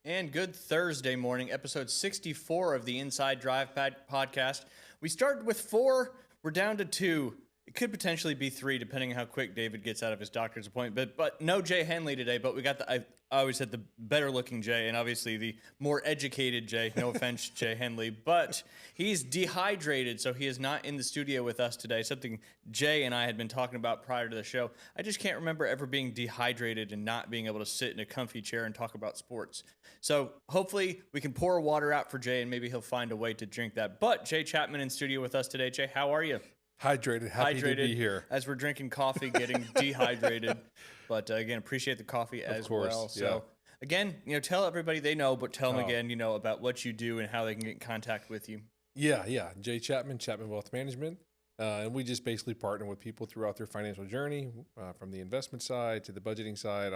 And good Thursday morning, episode 64 of the Inside Drive podcast. We started with 4, we're down to 2. It could potentially be 3, depending on how quick David gets out of his doctor's appointment. But no Jay Henley today, but we got I always said the better looking Jay, and obviously the more educated Jay. No offense, Jay Henley. But he's dehydrated, so he is not in the studio with us today. Something Jay and I had been talking about prior to the show. I just can't remember ever being dehydrated and not being able to sit in a comfy chair and talk about sports. So hopefully we can pour water out for Jay, and maybe he'll find a way to drink that. But Jay Chapman in studio with us today. Jay, how are you? Hydrated, happy to be here. As we're drinking coffee, getting dehydrated. But again, appreciate the coffee as well. So again, tell everybody they know, but tell them again, about what you do and how they can get in contact with you. Yeah. Jay Chapman, Chapman Wealth Management. And we just basically partner with people throughout their financial journey, from the investment side to the budgeting side,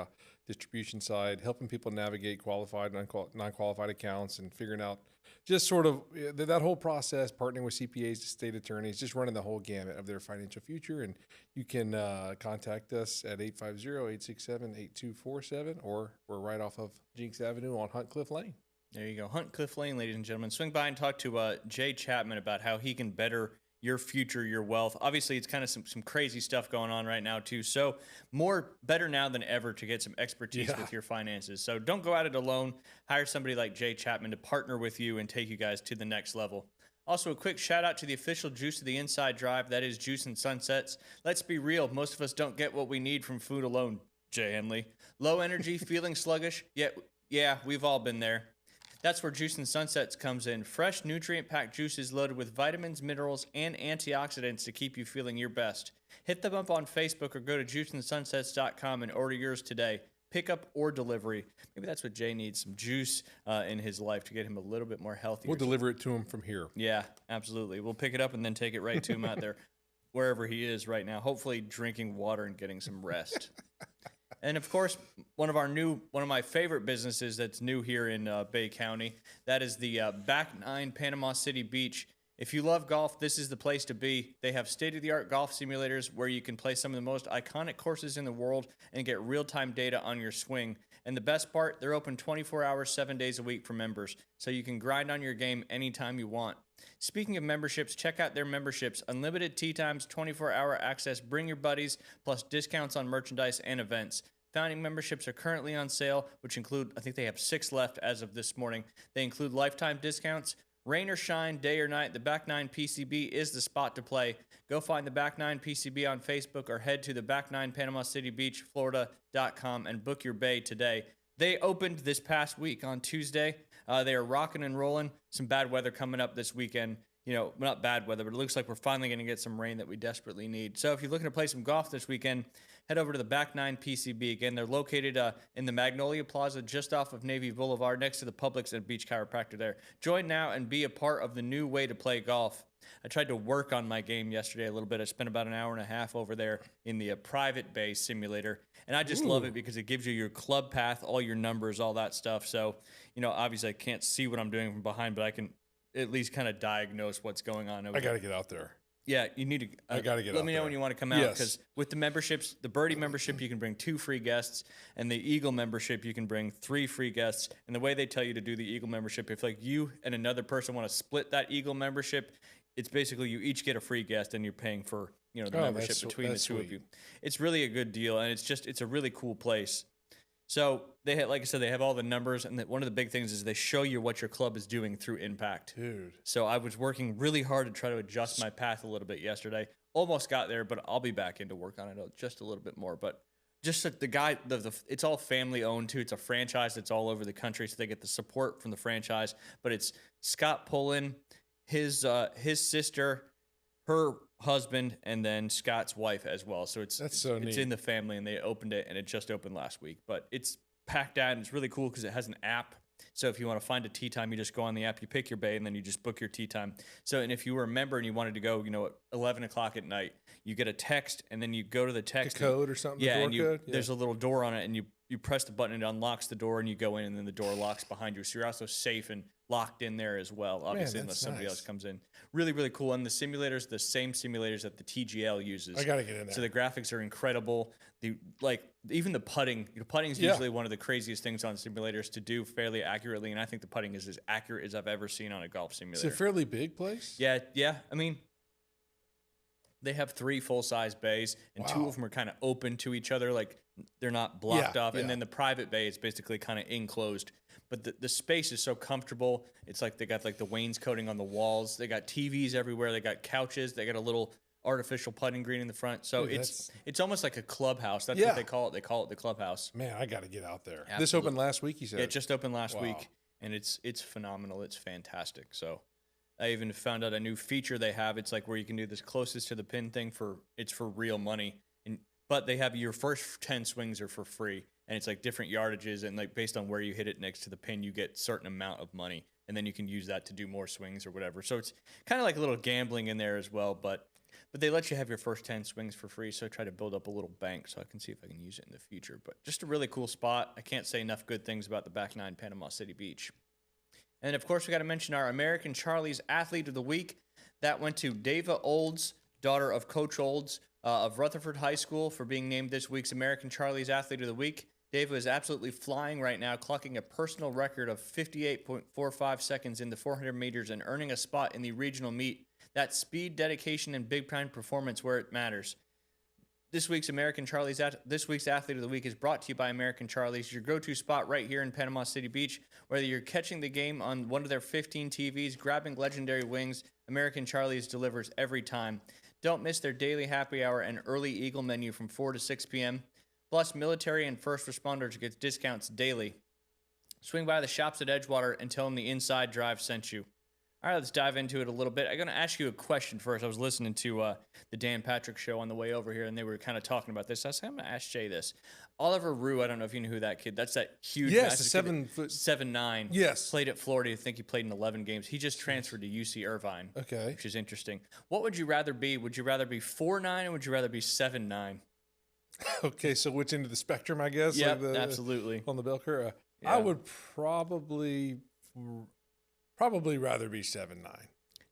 distribution side, helping people navigate qualified and non-qualified accounts and figuring out just sort of that whole process, partnering with CPAs, state attorneys, just running the whole gamut of their financial future. And you can contact us at 850-867-8247, or we're right off of Jinx Avenue on Hunt Cliff Lane. There you go. Hunt Cliff Lane, ladies and gentlemen. Swing by and talk to Jay Chapman about how he can better your future, your wealth. Obviously, it's kind of some crazy stuff going on right now, too. So better now than ever to get some expertise with your finances. So don't go at it alone. Hire somebody like Jay Chapman to partner with you and take you guys to the next level. Also, a quick shout out to the official juice of the Inside Drive. That is Juice and Sunsets. Let's be real. Most of us don't get what we need from food alone, Jay Henley. Low energy, feeling sluggish. Yeah, we've all been there. That's where Juice and Sunsets comes in. Fresh, nutrient-packed juices loaded with vitamins, minerals, and antioxidants to keep you feeling your best. Hit them up on Facebook or go to juiceandsunsets.com and order yours today. Pickup or delivery. Maybe that's what Jay needs, some juice in his life to get him a little bit more healthy. We'll deliver it to him from here. Yeah, absolutely. We'll pick it up and then take it right to him out there, wherever he is right now, hopefully drinking water and getting some rest. And of course, one of my favorite businesses that's new here in Bay County, that is the Back Nine Panama City Beach. If you love golf, this is the place to be. They have state-of-the-art golf simulators where you can play some of the most iconic courses in the world and get real-time data on your swing. And the best part, they're open 24 hours, 7 days a week for members, so you can grind on your game anytime you want. Speaking of memberships, check out their memberships. Unlimited tee times, 24-hour access, bring your buddies, plus discounts on merchandise and events. Founding memberships are currently on sale, which include, I think they have 6 left as of this morning. They include lifetime discounts. Rain or shine, day or night, the Back Nine PCB is the spot to play. Go find the Back Nine PCB on Facebook or head to the Back Nine Panama City Beach, Florida.com and book your bay today. They opened this past week on Tuesday. They are rocking and rolling. Some bad weather coming up this weekend. Not bad weather, but it looks like we're finally going to get some rain that we desperately need. So if you're looking to play some golf this weekend, head over to the Back Nine PCB. Again, they're located in the Magnolia Plaza just off of Navy Boulevard next to the Publix and Beach Chiropractor there. Join now and be a part of the new way to play golf. I tried to work on my game yesterday a little bit. I spent about an hour and a half over there in the private bay simulator, and I just love it because it gives you your club path, all your numbers, all that stuff. So, obviously I can't see what I'm doing from behind, but I can at least kind of diagnose what's going on over I got to get out there. Yeah, you need to. I got to get out there. Let me know when you want to come out, because with the memberships, the Birdie membership, you can bring 2 free guests, and the Eagle membership, you can bring 3 free guests. And the way they tell you to do the Eagle membership, if you and another person want to split that Eagle membership, it's basically you each get a free guest, and you're paying for the membership between the two of you. It's really a good deal, and it's a really cool place. So they have, like I said, they have all the numbers, and one of the big things is they show you what your club is doing through Impact. Dude. So I was working really hard to try to adjust my path a little bit yesterday. Almost got there, but I'll be back in to work on it just a little bit more. But just the guy, it's all family owned too. It's a franchise that's all over the country, so they get the support from the franchise. But it's Scott Pullen, his sister, her husband, and then Scott's wife as well. So it's in the family, and they opened it, and it just opened last week. But it's packed out, and it's really cool because it has an app. So if you want to find a tee time, you just go on the app, you pick your bay, and then you just book your tee time. So, and if you were a member and you wanted to go, at 11 o'clock at night, you get a text, and then you go to the text. The code or something? Yeah, and there's a little door on it, and you press the button, it unlocks the door, and you go in, and then the door locks behind you. So you're also safe and locked in there as well, obviously, unless somebody else comes in. Really, really cool. And the simulators, the same simulators that the TGL uses. I got to get in there. So the graphics are incredible. even the putting. Putting is Yeah. usually one of the craziest things on simulators to do fairly accurately, and I think the putting is as accurate as I've ever seen on a golf It's simulator. a fairly big place. Yeah. I mean, they have 3 full-size bays, and 2 Wow. of them are kind of open to each other, like they're not blocked Yeah, off. And yeah. then the private bay is basically kind of enclosed. But the space is so comfortable. It's like they got like the wainscoting on the walls. They got TVs everywhere. They got couches. They got a little artificial putting green in the front. So Dude, it's almost like a clubhouse. That's Yeah. what they call it. They call it the clubhouse. Man, I got to get out there. This Absolutely. opened last week, you said? Yeah, it just opened last Wow. week, and it's phenomenal. It's fantastic. So I even found out a new feature they have. It's like where you can do this closest to the pin thing for real money. But they have your first 10 swings are for free, and it's like different yardages, and like based on where you hit it next to the pin, you get certain amount of money, and then you can use that to do more swings or whatever. So it's kind of like a little gambling in there as well, but they let you have your first 10 swings for free. So I try to build up a little bank so I can see if I can use it in the future. But just a really cool spot. I can't say enough good things about the Back Nine Panama City Beach. And of course, we got to mention our American Charlie's Athlete of the Week. That went to Dava Olds, daughter of Coach Olds of Rutherford High School, for being named this week's American Charlie's Athlete of the Week. Dava is absolutely flying right now, clocking a personal record of 58.45 seconds in the 400 meters and earning a spot in the regional meet. That's speed, dedication, and big time performance where it matters. This week's this week's Athlete of the Week is brought to you by American Charlie's, your go-to spot right here in Panama City Beach. Whether you're catching the game on one of their 15 TVs, grabbing legendary wings, American Charlie's delivers every time. Don't miss their daily happy hour and early Eagle menu from 4 to 6 p.m. Plus, military and first responders get discounts daily. Swing by the shops at Edgewater and tell them the Inside Drive sent you. All right, let's dive into it a little bit. I'm going to ask you a question first. I was listening to the Dan Patrick show on the way over here, and they were kind of talking about this. I said, I'm going to ask Jay this. Oliver Rue, I don't know if you know who that kid. That's that huge. Yes, massive the kid, 7'9". 7'9". Yes. Played at Florida. I think he played in 11 games. He just transferred to UC Irvine. Okay. Which is interesting. What would you rather be? Would you rather be 4'9" or would you rather be 7'9"? Okay, so which end of the spectrum, I guess? Yeah, like absolutely. On the bell curve? Yeah. I would probably rather be 7'9".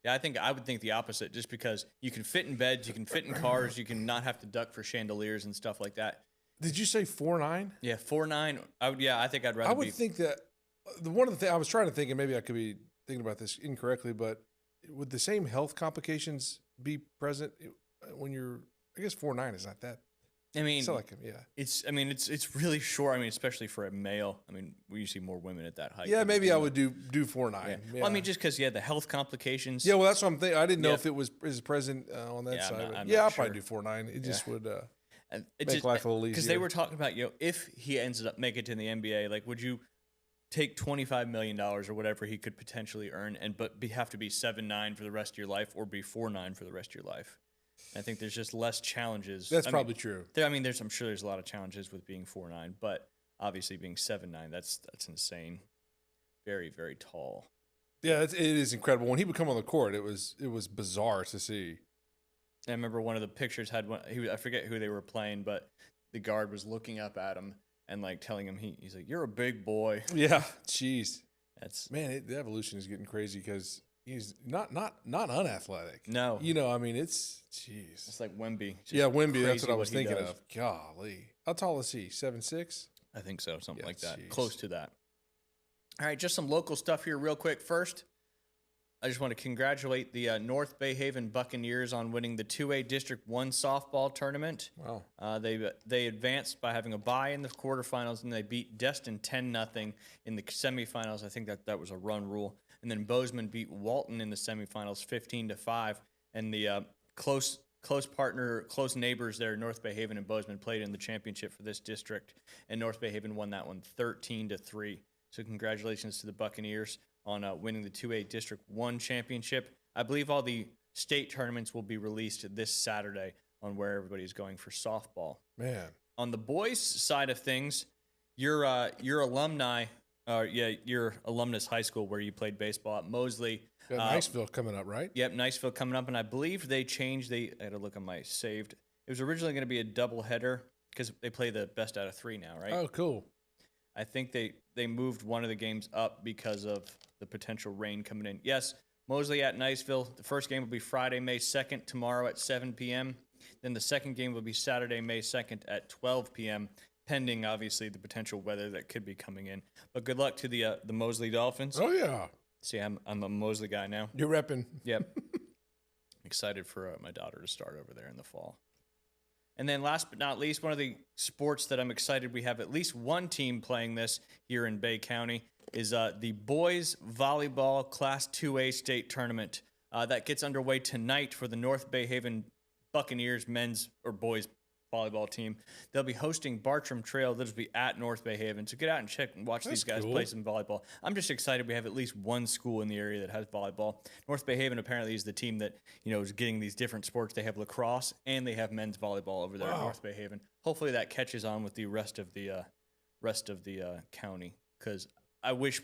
Yeah, I would think the opposite, just because you can fit in beds, you can fit in cars, you can not have to duck for chandeliers and stuff like that. Did you say 4'9"? Yeah, 4'9". I think I'd rather I would be. think that one of the things I was trying to think, and maybe I could be thinking about this incorrectly, but would the same health complications be present when you're? I guess 4'9" is not that. I mean, It's not like yeah. It's really short. I mean, especially for a male. I mean, we see more women at that height. Yeah, than we maybe do. I would do 4'9". Yeah. Yeah. Well, I mean, just because the health complications. Yeah, well, that's what I'm thinking. I didn't know Yeah. if it was present on that Yeah, I'm side. not- but I'm yeah, not I'll sure. probably do 4'9". It just would And make life a little easier. Because they were talking about, if he ends up making it to the NBA, like, would you take $25 million or whatever he could potentially earn, have to be 7'9" for the rest of your life, or be 4'9" for the rest of your life? I think there's just less challenges. That's I mean, probably true. I'm sure there's a lot of challenges with being 4'9", but obviously being 7'9", that's insane. Very, very tall. Yeah, it is incredible. When he would come on the court, it was bizarre to see. I remember one of the pictures had one. I forget who they were playing, but the guard was looking up at him and like telling him he's like, "You're a big boy." Yeah, jeez, That's man, the evolution is getting crazy because he's not unathletic. no. I mean, it's jeez. It's like Wemby. It's Yeah, just Wemby. That's crazy what I was he thinking does. of. Golly, how tall is he? 7'6". I think so, something Yeah, like that, jeez. close to that. All right, just some local stuff here, real quick. First, I just want to congratulate the North Bay Haven Buccaneers on winning the 2A District 1 softball tournament. Wow. They advanced by having a bye in the quarterfinals, and they beat Destin 10-0 in the semifinals. I think that was a run rule. And then Bozeman beat Walton in the semifinals 15-5. And the close neighbors there, North Bay Haven and Bozeman, played in the championship for this district, and North Bay Haven won that one 13-3. So congratulations to the Buccaneers on winning the 2A District 1 championship. I believe all the state tournaments will be released this Saturday on where everybody's going for softball. Man. On the boys' side of things, your alumni, your alumnus high school where you played baseball at Mosley. Got Niceville coming up, right? Yep, Niceville coming up, and I believe they changed. I had to look on my saved. It was originally going to be a doubleheader because they play the best out of 3 now, right? Oh, cool. I think they moved one of the games up because of the potential rain coming in. Yes, Mosley at Niceville. The first game will be Friday, May 2nd, tomorrow at 7 p.m. Then the second game will be Saturday, May 2nd at 12 p.m. pending obviously the potential weather that could be coming in. But good luck to the Mosley Dolphins. Oh yeah, See, I'm a Mosley guy now. you're repping. Yep. Excited for my daughter to start over there in the fall. And then last but not least, one of the sports that I'm excited we have at least one team playing this here in Bay County is the boys volleyball Class 2A state tournament. That gets underway tonight for the North Bay Haven Buccaneers men's or boys volleyball team. They'll be hosting Bartram Trail. They'll just be at North Bay Haven. So get out and check and watch these guys cool. play some volleyball. I'm just excited we have at least one school in the area that has volleyball. North Bay Haven apparently is the team that, is getting these different sports. They have lacrosse and they have men's volleyball over there at North Bay Haven. Hopefully that catches on with the rest of the county, because I wish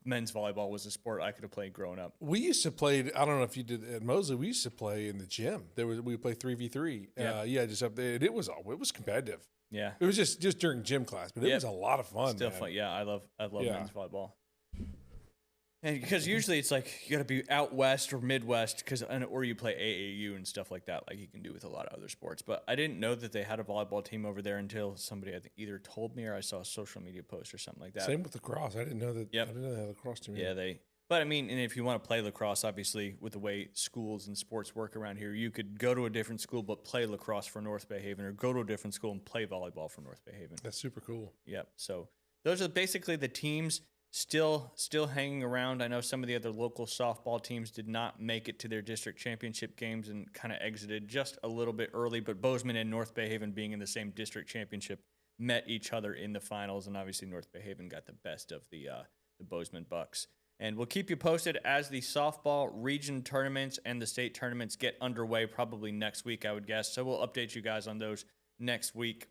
men's volleyball was a sport I could have played growing up. We used to play. I don't know if you did at Mosley. We used to play in the gym. We would play 3v3. Yeah. Just up there. It was competitive. Yeah. It was just during gym class, but it was a lot of fun. Still man. fun. Yeah, I love men's volleyball. And because usually it's like you got to be out west or Midwest, or you play AAU and stuff like that, like you can do with a lot of other sports. But I didn't know that they had a volleyball team over there until somebody I think either told me or I saw a social media post or something like that. Same with lacrosse. I didn't know that. Yep. I didn't know they had a lacrosse team. Yeah, But I mean, and if you want to play lacrosse, obviously with the way schools and sports work around here, you could go to a different school but play lacrosse for North Bay Haven, or go to a different school and play volleyball for North Bay Haven. That's super cool. Yep. So those are basically the teams still hanging around. I know some of the other local softball teams did not make it to their district championship games and kind of exited just a little bit early, but Bozeman and North Bay Haven, being in the same district championship, met each other in the finals, and obviously North Bay Haven got the best of the Bozeman Bucks. And we'll keep you posted as the softball region tournaments and the state tournaments get underway, probably next week, I would guess. So we'll update you guys on those next week.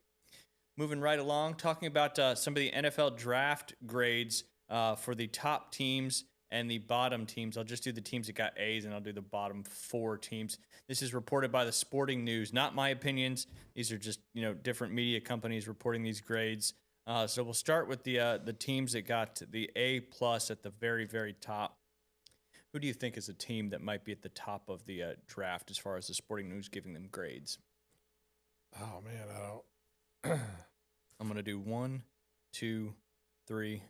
Moving right along, talking about some of the NFL draft grades for the top teams and the bottom teams. I'll just do the teams that got A's, and I'll do the bottom 4 teams. This is reported by the Sporting News, not my opinions. These are just different media companies reporting these grades. So we'll start with the teams that got the A+ at the very, very top. Who do you think is a team that might be at the top of the draft as far as the Sporting News giving them grades? Oh man, I don't. I'm gonna do 1, 2, 3,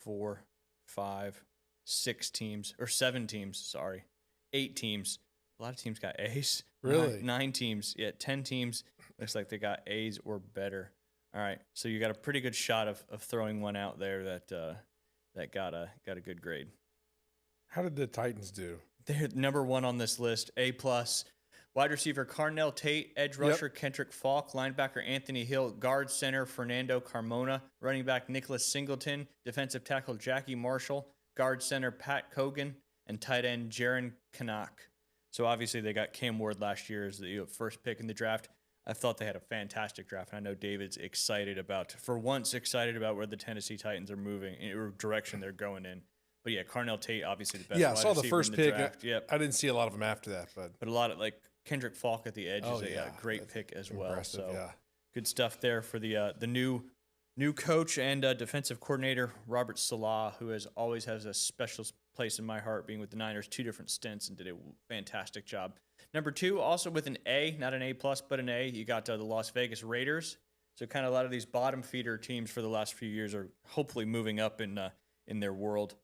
4, 5, 6 teams, or 7 teams. Sorry, 8 teams. A lot of teams got A's. Really? 9 teams. Yeah, 10 teams. Looks like they got A's or better. All right, so you got a pretty good shot of throwing one out there that got a good grade. How did the Titans do? They're number 1 on this list, A+. Wide receiver Carnell Tate, edge rusher Kendrick Falk, linebacker Anthony Hill, guard center Fernando Carmona, running back Nicholas Singleton, defensive tackle Jackie Marshall, guard center Pat Cogan, and tight end Jaron Canuck. So obviously they got Cam Ward last year as the first pick in the draft. I thought they had a fantastic draft, and I know David's excited about where the Tennessee Titans are moving, or direction they're going in. But yeah, Carnell Tate, obviously the best. Yeah, I saw the receiver first in the pick. draft. Yep. I didn't see a lot of them after that, but a lot of Kendrick Falk at the edge is a great That's pick as well. impressive, So yeah. good stuff there for the new coach and defensive coordinator Robert Salah, who always has a special place in my heart, being with the Niners 2 different stints, and did a fantastic job. Number 2, also with an A, not an A+, but an A, you got the Las Vegas Raiders. So kind of a lot of these bottom feeder teams for the last few years are hopefully moving up in their world.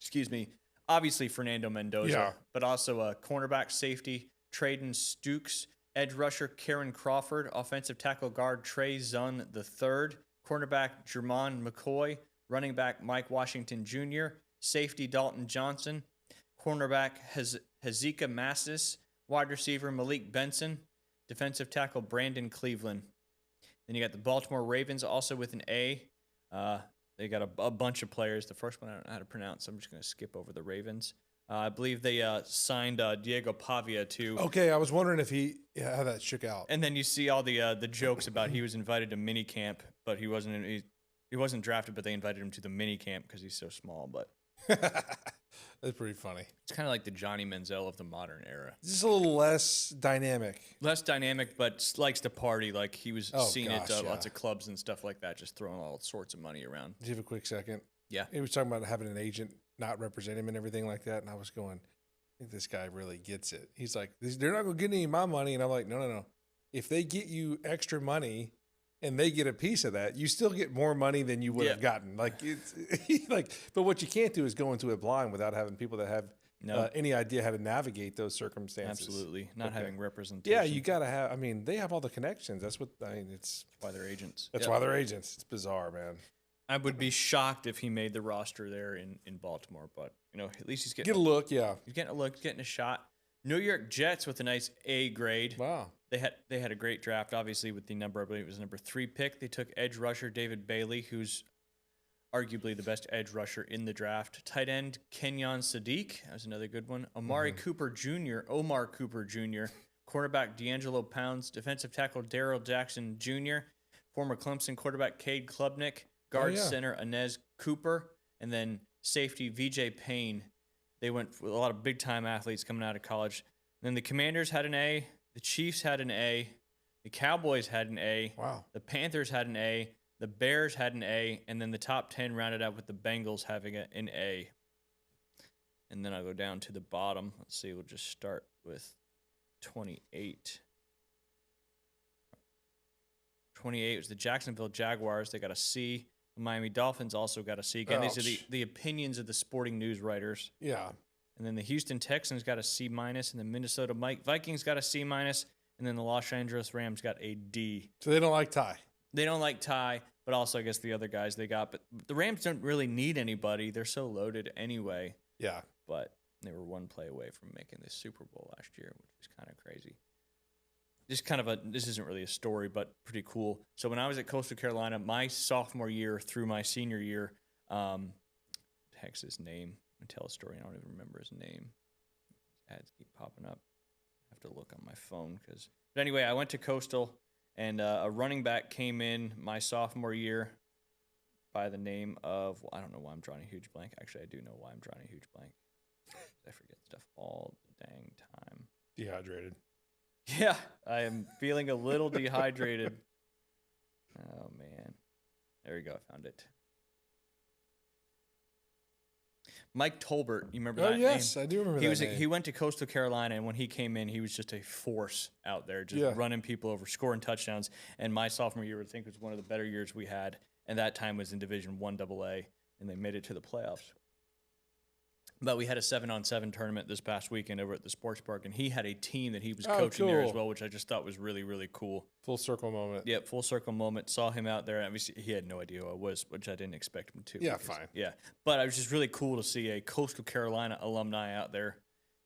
Excuse me. Obviously Fernando Mendoza, but also cornerback safety Traden Stukes, edge rusher Karen Crawford, offensive tackle guard Trey Zunn III, cornerback Jermon McCoy, running back Mike Washington Jr., safety Dalton Johnson, cornerback Hezekiah Massis, wide receiver Malik Benson, defensive tackle Brandon Cleveland. Then you got the Baltimore Ravens also with an A. They got a bunch of players. The first one I don't know how to pronounce, so I'm just going to skip over the Ravens. I believe they signed Diego Pavia too. Okay, I was wondering if how that shook out. And then you see all the jokes about he was invited to mini camp, but he wasn't drafted, but they invited him to the mini camp because he's so small. But That's pretty funny. it's kind of like the Johnny Manziel of the modern era. Just a little less dynamic. Less dynamic, but likes to party. Like he was seen at gosh, lots of clubs and stuff like that, just throwing all sorts of money around. Do you have a quick second? Yeah. He was talking about having an agent not represent him and everything like that, and I was going, I think this guy really gets it. He's like, they're not going to get any of my money, and I'm like, no. If they get you extra money, and they get a piece of that, you still get more money than you would have gotten. Like it's like, but what you can't do is go into it blind without having people that have any idea how to navigate those circumstances. Absolutely. Not having representation. Yeah, you got to have. I mean, they have all the connections. That's what I mean. It's why they're agents. That's why they're agents. It's bizarre, man. I would be shocked if he made the roster there in Baltimore, but at least he's getting a look. Yeah, he's getting a look, getting a shot. New York Jets with a nice A grade. Wow. They had a great draft, obviously, with the number, I believe it was number 3 pick. They took edge rusher David Bailey, who's arguably the best edge rusher in the draft. Tight end Kenyon Sadiq, that was another good one. Omar Cooper Jr., quarterback D'Angelo Pounds, defensive tackle Darrell Jackson Jr., former Clemson quarterback Cade Klubnik, guard center Inez Cooper, and then safety VJ Payne. They went with a lot of big-time athletes coming out of college. And then the Commanders had an A. The Chiefs had an A. The Cowboys had an A. Wow. The Panthers had an A. The Bears had an A. And then the top 10 rounded out with the Bengals having an A. And then I'll go down to the bottom. Let's see. We'll just start with 28. 28 was the Jacksonville Jaguars. They got a C. The Miami Dolphins also got a C. Again, these are the opinions of the sporting news writers. Yeah. And then the Houston Texans got a C-, and the Minnesota Vikings got a C-, and then the Los Angeles Rams got a D. So they don't like Ty. They don't like Ty, but also I guess the other guys they got. But the Rams don't really need anybody. They're so loaded anyway. Yeah. But they were one play away from making the Super Bowl last year, which is kind of crazy. This isn't really a story, but pretty cool. So when I was at Coastal Carolina, my sophomore year through my senior year, heck's his name? I'm gonna tell a story. I don't even remember his name. Ads keep popping up. I have to look on my phone But anyway, I went to Coastal, and a running back came in my sophomore year by the name of I don't know why I'm drawing a huge blank. Actually, I do know why I'm drawing a huge blank. I forget stuff all the dang time. Dehydrated. Yeah, I am feeling a little dehydrated. Oh, man. There we go. I found it. Mike Tolbert. You remember that name? Oh, yes. I do remember that name. He went to Coastal Carolina, and when he came in, he was just a force out there, just running people over, scoring touchdowns. And my sophomore year, I think, was one of the better years we had. And that time was in Division I AA, and they made it to the playoffs. But we had a 7-on-7 tournament this past weekend over at the sports park, and he had a team that he was coaching there as well, which I just thought was really, really cool. Full circle moment. Yeah, full circle moment. Saw him out there. Obviously, he had no idea who I was, which I didn't expect him to. Yeah, fine. Yeah, but it was just really cool to see a Coastal Carolina alumni out there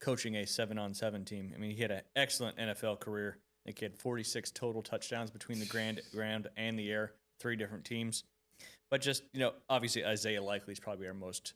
coaching a 7-on-7 team. I mean, he had an excellent NFL career. I think he had 46 total touchdowns between the ground and the air, 3 different teams. But just, obviously Isaiah Likely is probably our most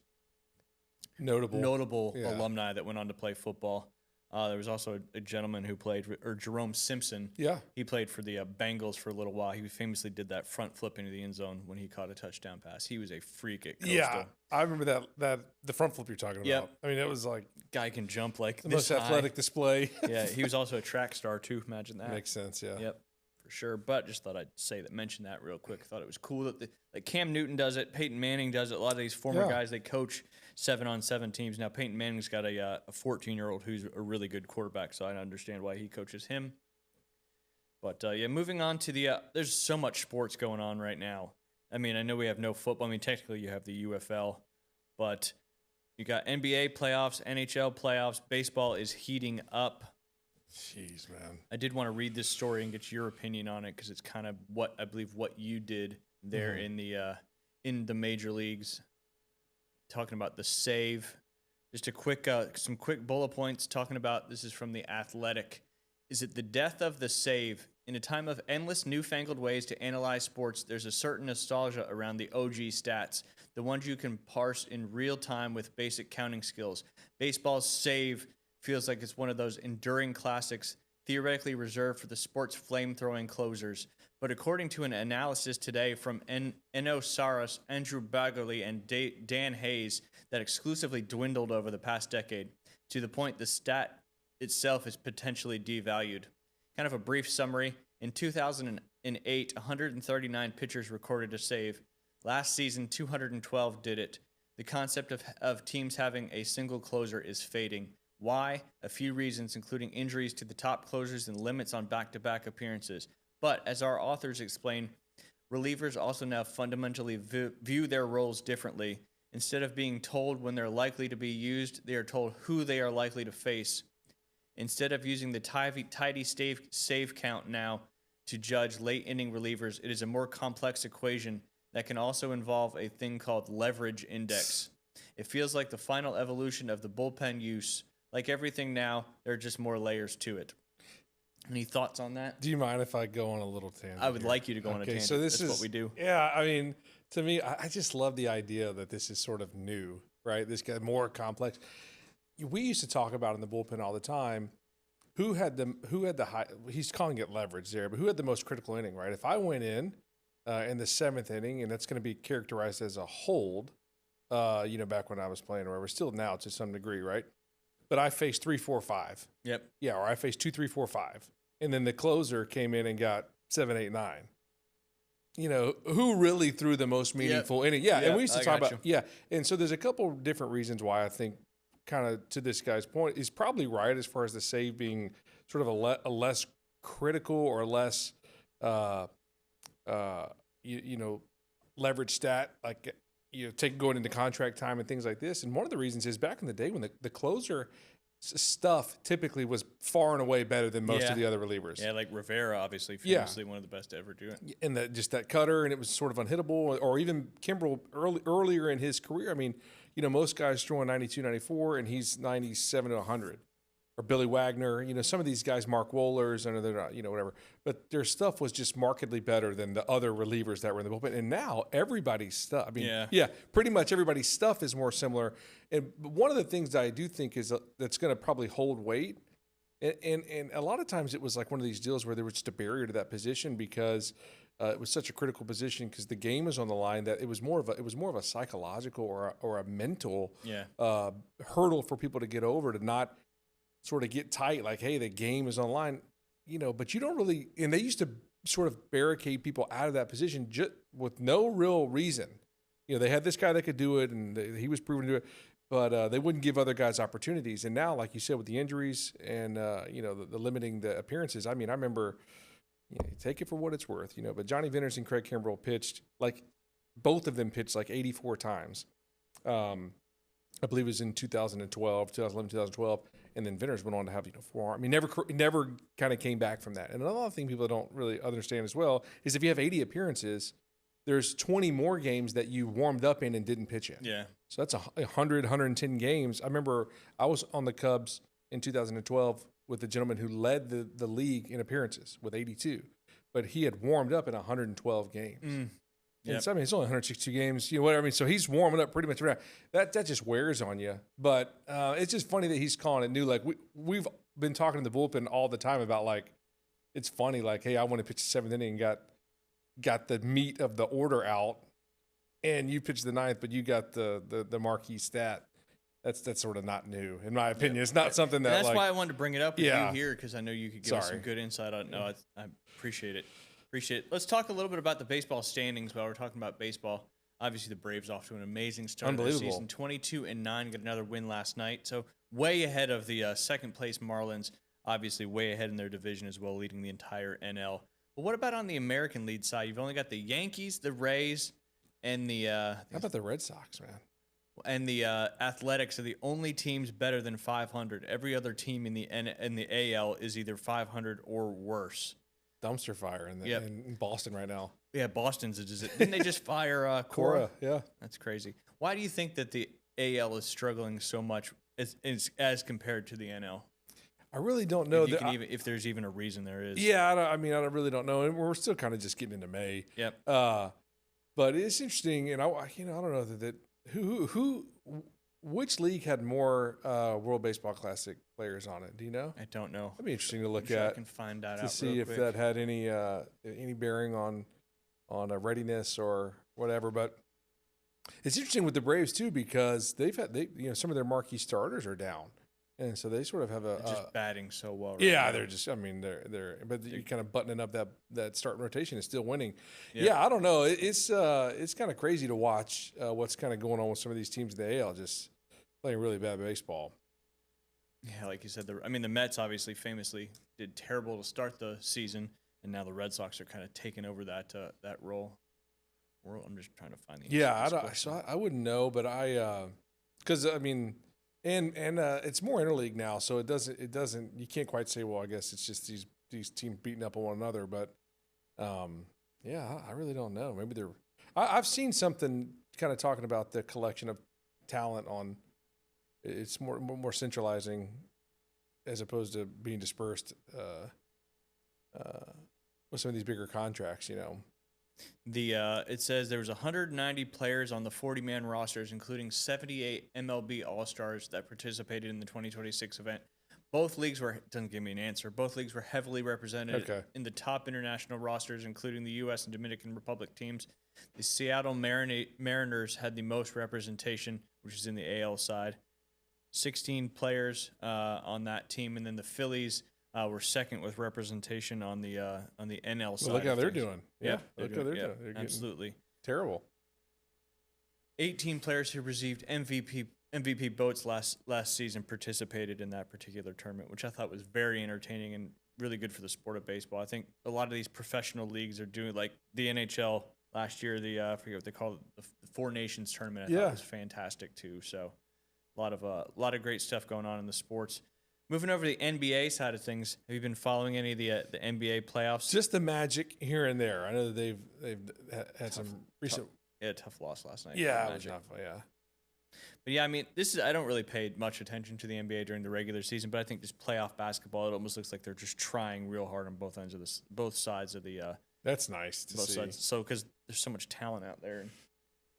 notable alumni that went on to play football. There was also a gentleman who played, or Jerome Simpson. Yeah. He played for the Bengals for a little while. He famously did that front flip into the end zone when he caught a touchdown pass. He was a freak at Coastal. Yeah, I remember that the front flip you're talking about. Yep. I mean, it was like guy can jump like the this most athletic display. Yeah, he was also a track star too. Imagine that. Makes sense. Yeah. Yep. For sure, but just thought I'd mention that real quick. Thought it was cool that like Cam Newton does it, Peyton Manning does it. A lot of these former guys, they coach 7-on-7 teams. Now Peyton Manning's got a 14-year-old who's a really good quarterback, so I understand why he coaches him. But moving on to the there's so much sports going on right now. I mean, I know we have no football. I mean, technically you have the UFL, but you got NBA playoffs, NHL playoffs. Baseball is heating up. Jeez, man. I did want to read this story and get your opinion on it because it's kind of what I believe what you did there in the major leagues. Talking about the save. Just a quick, some quick bullet points talking about this is from The Athletic. Is it the death of the save? In a time of endless newfangled ways to analyze sports, there's a certain nostalgia around the OG stats, the ones you can parse in real time with basic counting skills. Baseball's save feels like it's one of those enduring classics theoretically reserved for the sport's flame-throwing closers. But according to an analysis today from Eno Saras, Andrew Baggerly, and Dan Hayes that exclusively dwindled over the past decade, to the point the stat itself is potentially devalued. Kind of a brief summary. In 2008, 139 pitchers recorded a save. Last season, 212 did it. The concept of teams having a single closer is fading. Why? A few reasons, including injuries to the top closers and limits on back-to-back appearances. But, as our authors explain, relievers also now fundamentally view their roles differently. Instead of being told when they're likely to be used, they are told who they are likely to face. Instead of using the tidy save count now to judge late inning relievers, it is a more complex equation that can also involve a thing called leverage index. It feels like the final evolution of the bullpen use. Like everything now, there are just more layers to it. Any thoughts on that? Do you mind if I go on a little tangent? I would here? like you to go on a tangent. So this That's is what we do. Yeah, I mean, to me, I just love the idea that this is sort of new, right? This got more complex. We used to talk about in the bullpen all the time. Who had the high? He's calling it leverage there, but who had the most critical inning, right? If I went in the 7th inning, and that's going to be characterized as a hold, back when I was playing, or whatever, still now to some degree, right? But I faced 3, 4, 5. Yep. Yeah, or I faced 2, 3, 4, 5, and then the closer came in and got 7, 8, 9. Who really threw the most meaningful inning? Yeah, and we used to talk about and so there's a couple different reasons why I think, kind of to this guy's point, he's probably right as far as the save being sort of a less critical or less leverage stat, like going into contract time and things like this. And one of the reasons is back in the day when the closer stuff typically was far and away better than most of the other relievers. Yeah, like Rivera, obviously, famously one of the best to ever do it. And that cutter, and it was sort of unhittable. Or even Kimbrel earlier in his career. I mean, most guys throwing 92, 94, and he's 97 to 100. Or Billy Wagner, some of these guys, Mark Wohlers, and they're not, whatever. But their stuff was just markedly better than the other relievers that were in the bullpen. And now everybody's stuff, pretty much everybody's stuff is more similar. And one of the things that I do think is that's going to probably hold weight. And a lot of times it was like one of these deals where there was just a barrier to that position because it was such a critical position because the game was on the line that it was more of a psychological or a mental hurdle for people to get over, to not sort of get tight, like, hey, the game is on the line, but you don't really, and they used to sort of barricade people out of that position just with no real reason. They had this guy that could do it, and he was proven to do it, but they wouldn't give other guys opportunities. And now, like you said, with the injuries and, the limiting the appearances, I mean, I remember, take it for what it's worth, but Johnny Venters and Craig Kimbrel pitched, like, both of them pitched like 84 times. I believe it was in 2011, 2012. And then Venters went on to have 4 arms. I mean, never kind of came back from that. And another thing people don't really understand as well is if you have 80 appearances, there's 20 more games that you warmed up in and didn't pitch in. Yeah. So that's 100, 110 games. I remember I was on the Cubs in 2012 with the gentleman who led the league in appearances with 82, but he had warmed up in 112 games. Yep. So, I mean, it's only 162 games, whatever. I mean, so he's warming up pretty much around. That just wears on you. But it's just funny that he's calling it new. Like, we've been talking to the bullpen all the time about, like, it's funny, like, hey, I want to pitch the 7th inning and got the meat of the order out, and you pitched the 9th, but you got the marquee stat. That's sort of not new, in my opinion. It's not something that, that's why I wanted to bring it up with you here, because I know you could give us some Sorry. good insight on it. No, I appreciate it. Let's talk a little bit about the baseball standings while we're talking about baseball. Obviously, the Braves off to an amazing start of the season. 22-9, got another win last night. So way ahead of the second-place Marlins, obviously way ahead in their division as well, leading the entire NL. But what about on the American League side? You've only got the Yankees, the Rays, and the How about the Red Sox, man? And the Athletics are the only teams better than 500. Every other team in the AL is either 500 or worse. Dumpster fire in Boston right now. Yeah, Boston's. Didn't they just fire Cora? Yeah. That's crazy. Why do you think that the AL is struggling so much as compared to the NL? I really don't know. If there's even a reason there is. Yeah, I really don't know. And we're still kind of just getting into May. Yep. But it's interesting, and I don't know that which league had more World Baseball Classic players on it? Do you know? I don't know. That'd be interesting to look I'm sure at. I can find that to out see real if quick. that had any bearing on a readiness or whatever. But it's interesting with the Braves too, because some of their marquee starters are down, and so they sort of have They're just batting so well. Right yeah, now. they're just. I mean, but you're kind of buttoning up that starting rotation is still winning. Yep. Yeah, I don't know. It's kind of crazy to watch what's kind of going on with some of these teams in the AL just playing really bad baseball. Yeah, like you said, the Mets obviously famously did terrible to start the season, and now the Red Sox are kind of taking over that role. I'm just trying to find the Yeah, answer to this question. I wouldn't know, but because I mean, and it's more interleague now, so it doesn't you can't quite say, well, I guess it's just these teams beating up on one another, but yeah, I really don't know. Maybe I've seen something kind of talking about the collection of talent on. It's more centralizing as opposed to being dispersed with some of these bigger contracts, you know. It says there was 190 players on the 40-man rosters, including 78 MLB All-Stars that participated in the 2026 event. Both leagues doesn't give me an answer. Both leagues were heavily represented in the top international rosters, including the U.S. and Dominican Republic teams. The Seattle Mariners had the most representation, which is in the AL side. 16 players on that team, and then the Phillies were second with representation on the NL side. Well, look how they're doing. Yeah, look how they're doing. They're absolutely terrible. 18 players who received MVP votes last season participated in that particular tournament, which I thought was very entertaining and really good for the sport of baseball. I think a lot of these professional leagues are doing, like the NHL last year. I forget what they call it, the Four Nations tournament. I thought was fantastic too. So a lot of great stuff going on in the sports. Moving over to the NBA side of things, have you been following any of the NBA playoffs? Just the Magic here and there. I know that they've had some recent. Tough loss last night. Yeah, it was tough. Yeah. But yeah, I mean, I don't really pay much attention to the NBA during the regular season, but I think just playoff basketball, it almost looks like they're just trying real hard on both sides of the. That's nice to see. Sides. So because there's so much talent out there, and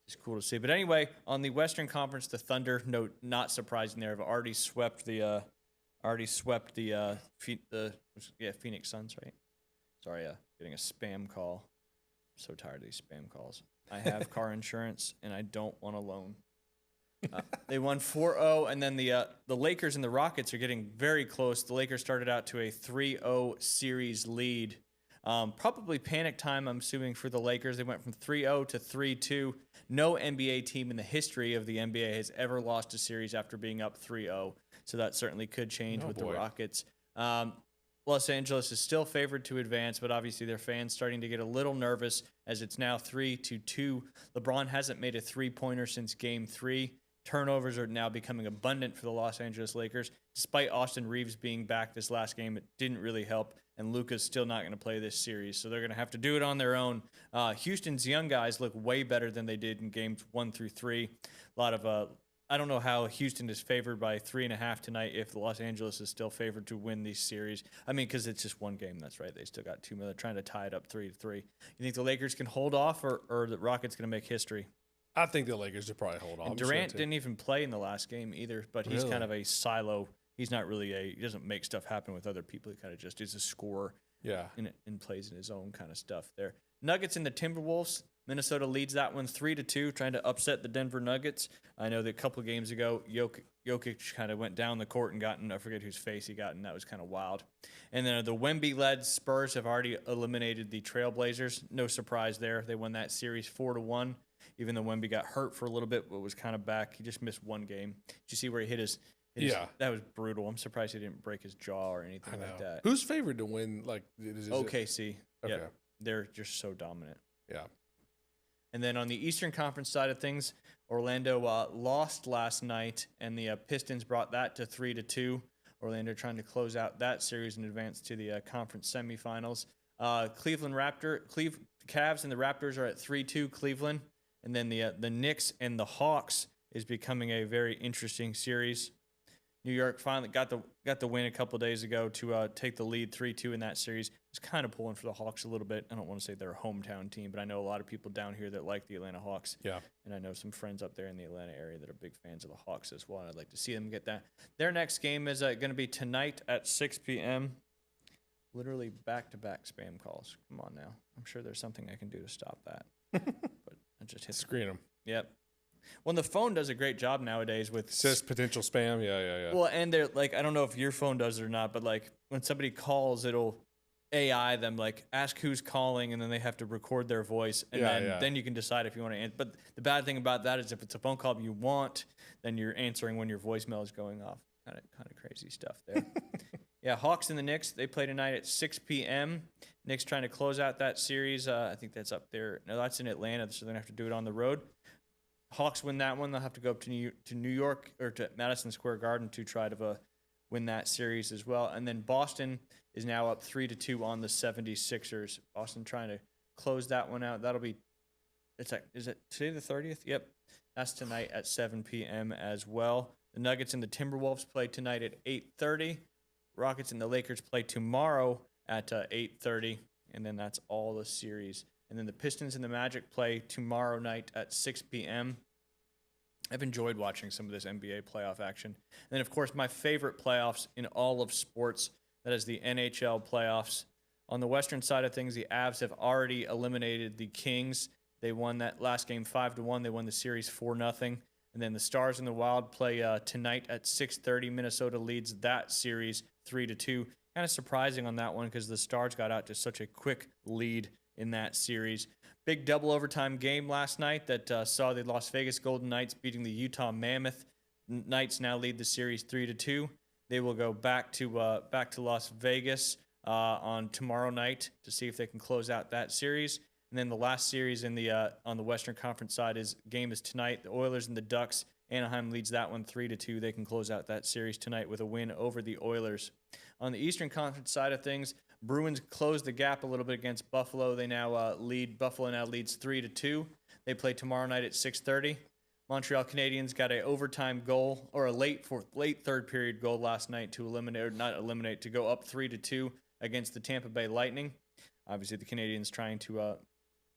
it's cool to see. But anyway, on the Western Conference, the Thunder, no, not surprising, there have already swept the Phoenix Suns, right? Sorry, getting a spam call. I'm so tired of these spam calls. I have car insurance, and I don't want a loan. They won 4-0, and then the Lakers and the Rockets are getting very close. The Lakers started out to a 3-0 series lead. Probably panic time, I'm assuming, for the Lakers. They went from 3-0 to 3-2. No NBA team in the history of the NBA has ever lost a series after being up 3-0. So that certainly could change the Rockets. Los Angeles is still favored to advance, but obviously their fans starting to get a little nervous as it's now 3-2. LeBron hasn't made a three-pointer since Game 3. Turnovers are now becoming abundant for the Los Angeles Lakers. Despite Austin Reeves being back this last game, it didn't really help, and Luka's still not going to play this series, so they're going to have to do it on their own. Houston's young guys look way better than they did in games 1 through 3. A lot of I don't know how Houston is favored by 3.5 tonight if Los Angeles is still favored to win these series. I mean, because it's just one game. That's right. They still got 2 more. They're trying to tie it up 3-3. You think the Lakers can hold off, or the Rockets going to make history? I think the Lakers will probably hold on. And Durant didn't even play in the last game either, but he's kind of a silo. He's not really he doesn't make stuff happen with other people. He kind of just is a scorer. Yeah. And plays in his own kind of stuff there. Nuggets and the Timberwolves. Minnesota leads that one 3-2, trying to upset the Denver Nuggets. I know that a couple of games ago, Jokic kind of went down the court and got in, I forget whose face he got in. That was kind of wild. And then the Wemby-led Spurs have already eliminated the Trailblazers. No surprise there. They won that series 4-1. Even though Wemby got hurt for a little bit, but was kind of back. He just missed one game. Did you see where he hit his that was brutal. I'm surprised he didn't break his jaw or anything like that. Who's favored to win? Like OKC. Okay. Yep. They're just so dominant. Yeah. And then on the Eastern Conference side of things, Orlando lost last night, and the Pistons brought that to 3-2. Orlando trying to close out that series and advance to the conference semifinals. Cavs and the Raptors are at 3-2 Cleveland. And then the Knicks and the Hawks is becoming a very interesting series. New York finally got the win a couple days ago to take the lead 3-2 in that series. It's kind of pulling for the Hawks a little bit. I don't want to say they're a hometown team, but I know a lot of people down here that like the Atlanta Hawks. Yeah. And I know some friends up there in the Atlanta area that are big fans of the Hawks as well. And I'd like to see them get that. Their next game is going to be tonight at 6 p.m. Literally back-to-back spam calls. Come on now. I'm sure there's something I can do to stop that. But I just hit screen them. Yep. Well, the phone does a great job nowadays with says potential spam. Yeah. Well, and they're like, I don't know if your phone does it or not, but like when somebody calls, it'll AI them, like ask who's calling, and then they have to record their voice, and then you can decide if you want to answer. But the bad thing about that is if it's a phone call you want, then you're answering when your voicemail is going off. Kind of crazy stuff there. Yeah, Hawks and the Knicks, they play tonight at 6 p.m. Knicks trying to close out that series. I think that's up there. No, that's in Atlanta, so they're going to have to do it on the road. Hawks win that one. They'll have to go up to New York or to Madison Square Garden to try to win that series as well. And then Boston is now up 3-2 on the 76ers. Boston trying to close that one out. That'll be is it today the 30th? Yep. That's tonight at 7 p.m. as well. The Nuggets and the Timberwolves play tonight at 8:30. Rockets and the Lakers play tomorrow at 8:30, and then that's all the series. And then the Pistons and the Magic play tomorrow night at 6 p.m. I've enjoyed watching some of this NBA playoff action. And then, of course, my favorite playoffs in all of sports, that is the NHL playoffs. On the Western side of things, the Avs have already eliminated the Kings. They won that last game 5-1. They won the series 4-0. And then the Stars and the Wild play tonight at 6:30. Minnesota leads that series 3-2. Kind of surprising on that one because the Stars got out to such a quick lead in that series. Big double overtime game last night that saw the Las Vegas Golden Knights beating the Utah Mammoth. Knights now lead the series 3-2. They will go back to Las Vegas on tomorrow night to see if they can close out that series. And then the last series in the on the Western Conference side is tonight. The Oilers and the Ducks. Anaheim leads that one 3-2. They can close out that series tonight with a win over the Oilers. On the Eastern Conference side of things, Bruins closed the gap a little bit against Buffalo. They now Buffalo now leads 3-2. They play tomorrow night at 6:30. Montreal Canadiens got an overtime goal or a late third period goal last night to go up 3-2 against the Tampa Bay Lightning. Obviously, the Canadiens trying to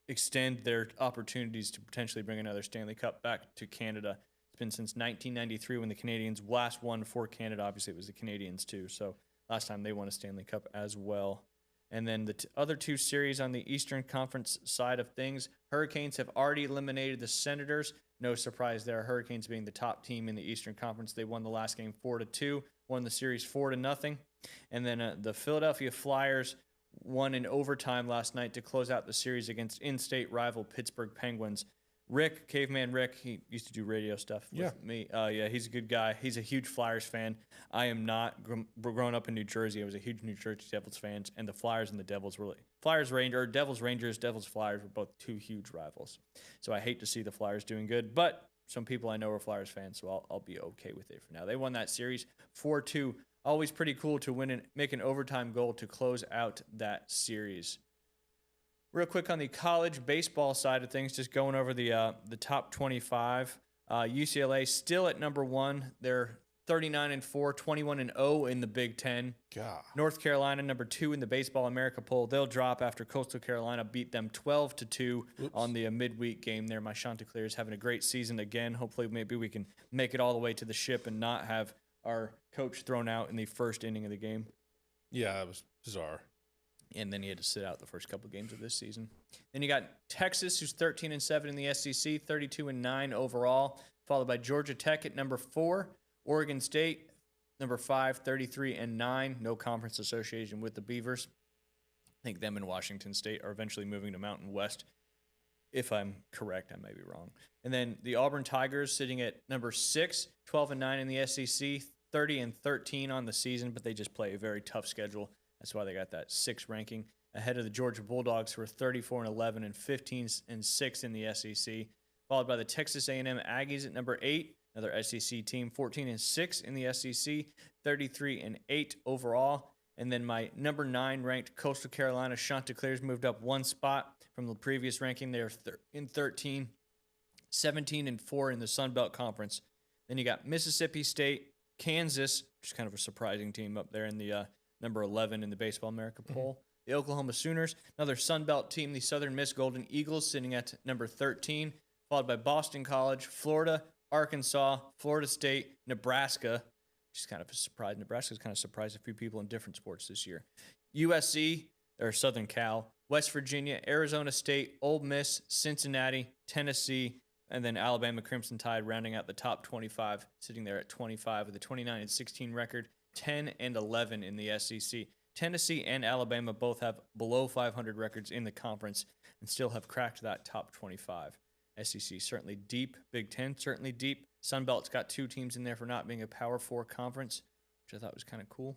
extend their opportunities to potentially bring another Stanley Cup back to Canada. It's been since 1993 when the Canadiens last won for Canada. Obviously, it was the Canadiens too. So last time they won a Stanley Cup as well. And then the other two series on the Eastern Conference side of things, Hurricanes have already eliminated the Senators. No surprise there. Hurricanes being the top team in the Eastern Conference. They won the last game 4-2, won the series 4-0. And then the Philadelphia Flyers won in overtime last night to close out the series against in-state rival Pittsburgh Penguins. Caveman Rick, he used to do radio stuff with me. He's a good guy. He's a huge Flyers fan. I am not. Growing up in New Jersey, I was a huge New Jersey Devils fan, and the Flyers and the Devils were Devils Rangers, Devils Flyers were both two huge rivals. So I hate to see the Flyers doing good, but some people I know are Flyers fans, so I'll be okay with it for now. They won that series 4-2. Always pretty cool to win and make an overtime goal to close out that series. Real quick on the college baseball side of things, just going over the top 25. UCLA still at number 1. They're 39-4, 21-0 in the Big Ten. God. North Carolina number 2 in the Baseball America poll. They'll drop after Coastal Carolina beat them 12-2 on the midweek game there. My Chanticleer is having a great season again. Hopefully, maybe we can make it all the way to the ship and not have our coach thrown out in the first inning of the game. Yeah, it was bizarre. And then he had to sit out the first couple games of this season. Then you got Texas, who's 13-7 in the SEC, 32-9 overall, followed by Georgia Tech at number 4, Oregon State, number 5, 33-9, no conference association with the Beavers. I think them and Washington State are eventually moving to Mountain West. If I'm correct, I may be wrong. And then the Auburn Tigers sitting at number 6, 12-9 in the SEC, 30-13 on the season, but they just play a very tough schedule. That's why they got that 6th ranking ahead of the Georgia Bulldogs, who are 34-11 and 15-6 in the SEC, followed by the Texas A&M Aggies at number 8, another SEC team, 14-6 in the SEC, 33-8 overall. And then my number 9 ranked Coastal Carolina Chanticleers moved up 1 spot from the previous ranking. They're in 13, 17-4 in the Sun Belt Conference. Then you got Mississippi State, Kansas, which is kind of a surprising team up there in the number 11 in the Baseball America poll. The Oklahoma Sooners, another Sun Belt team, the Southern Miss Golden Eagles, sitting at number 13, followed by Boston College, Florida, Arkansas, Florida State, Nebraska, which is kind of a surprise. Nebraska's kind of surprised a few people in different sports this year. USC, or Southern Cal, West Virginia, Arizona State, Ole Miss, Cincinnati, Tennessee, and then Alabama Crimson Tide rounding out the top 25, sitting there at 25 with a 29-16 record, 10-11 in the SEC. Tennessee and Alabama both have below 500 records in the conference and still have cracked that top 25. SEC certainly deep. Big Ten certainly deep. Sun Belt's got 2 teams in there for not being a Power 4 conference, which I thought was kind of cool.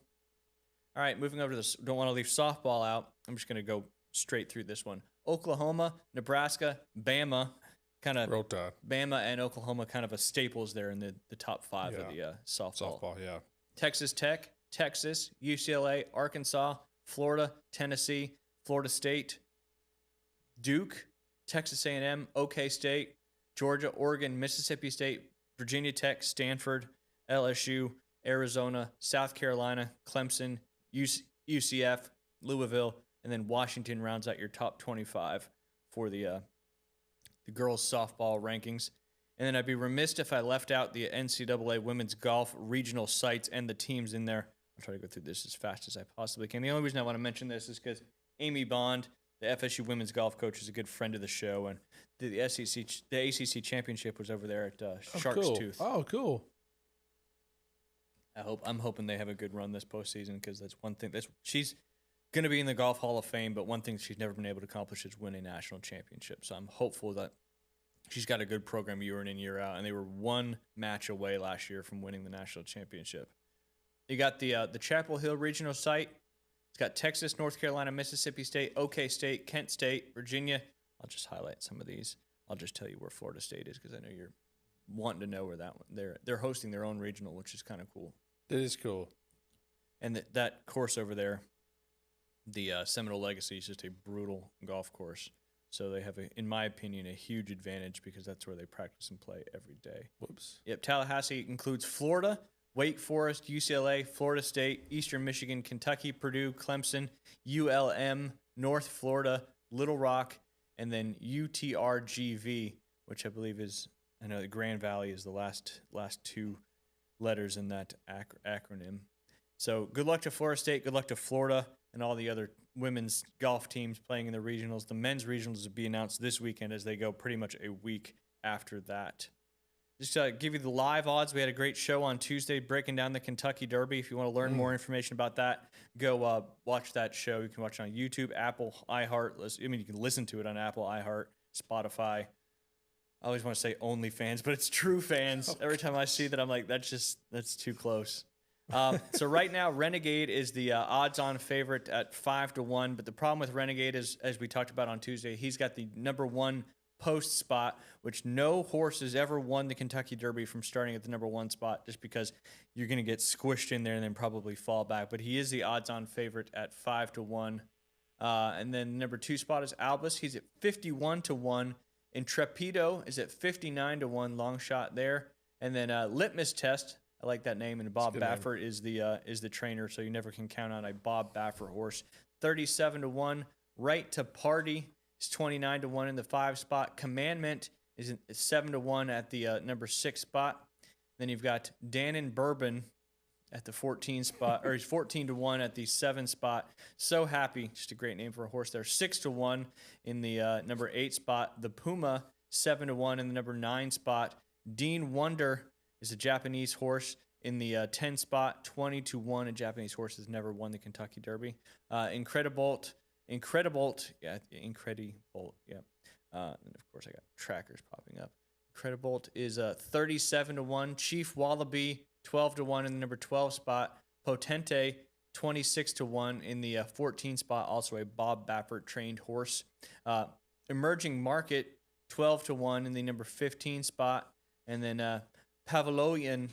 All right, moving over to this. Don't want to leave softball out. I'm just going to go straight through this one. Oklahoma, Nebraska, Bama, kind of Roll Tide. Bama and Oklahoma kind of a staples there in the top 5 of the softball. Softball, yeah. Texas Tech, Texas, UCLA, Arkansas, Florida, Tennessee, Florida State, Duke, Texas A&M, OK State, Georgia, Oregon, Mississippi State, Virginia Tech, Stanford, LSU, Arizona, South Carolina, Clemson, UCF, Louisville, and then Washington rounds out your top 25 for the girls softball rankings. And then I'd be remiss if I left out the NCAA women's golf regional sites and the teams in there. I'll try to go through this as fast as I possibly can. The only reason I want to mention this is because Amy Bond, the FSU women's golf coach, is a good friend of the show, and the ACC championship was over there at Shark's Tooth. Oh, cool. I'm hoping they have a good run this postseason, because that's one thing she's going to be in the Golf Hall of Fame, but one thing she's never been able to accomplish is win a national championship. So I'm hopeful that she's got a good program year in and year out, and they were 1 match away last year from winning the national championship. You got the Chapel Hill regional site. It's got Texas, North Carolina, Mississippi State, OK State, Kent State, Virginia. I'll just highlight some of these. I'll just tell you where Florida State is, because I know you're wanting to know where that one. They're hosting their own regional, which is kind of cool. It is cool. And that course over there, the Seminole Legacy, is just a brutal golf course. So they have, in my opinion, a huge advantage, because that's where they practice and play every day. Whoops. Yep, Tallahassee includes Florida, Wake Forest, UCLA, Florida State, Eastern Michigan, Kentucky, Purdue, Clemson, ULM, North Florida, Little Rock, and then UTRGV, which I believe is, I know the Grand Valley is the last 2 letters in that acronym. So good luck to Florida State, good luck to Florida, and all the other women's golf teams playing in the regionals. The men's regionals will be announced this weekend, as they go pretty much a week after that. Just to give you the live odds, we had a great show on Tuesday breaking down the Kentucky Derby. If you want to learn more information about that, go watch that show. You can watch it on YouTube, Apple, iHeart. You can listen to it on Apple, iHeart, Spotify. I always want to say OnlyFans, but it's True Fans. Every time I see that, I'm like, that's too close. So right now, Renegade is the odds-on favorite at 5-1. But the problem with Renegade is, as we talked about on Tuesday, he's got the number 1 post spot, which no horse has ever won the Kentucky Derby from starting at the number 1 spot, just because you're going to get squished in there and then probably fall back. But he is the odds-on favorite at 5-1. And then the number 2 spot is Albus. He's at 51-1. Intrepido is at 59-1. Long shot there. And then Litmus Test. I like that name, and Bob Baffert is the trainer, so you never can count on a Bob Baffert horse. 37-1. Right to Party is 29-1 in the 5 spot. Commandment is 7-1 at the number 6 spot. Then you've got Dannon Bourbon at the 14 spot, or he's 14-1 at the 7 spot. So Happy, just a great name for a horse there. 6-1 in the number 8 spot. The Puma, 7-1 in the number 9 spot. Dean Wonder is a Japanese horse in the 10 spot, 20-1. A Japanese horse has never won the Kentucky Derby. Incredibolt, yeah. And of course, I got trackers popping up. Incredibolt is 37-1. Chief Wallaby, 12-1 in the number 12 spot. Potente, 26-1 in the 14 spot. Also a Bob Baffert trained horse. Emerging Market, 12-1 in the number 15 spot. And then Pavlovian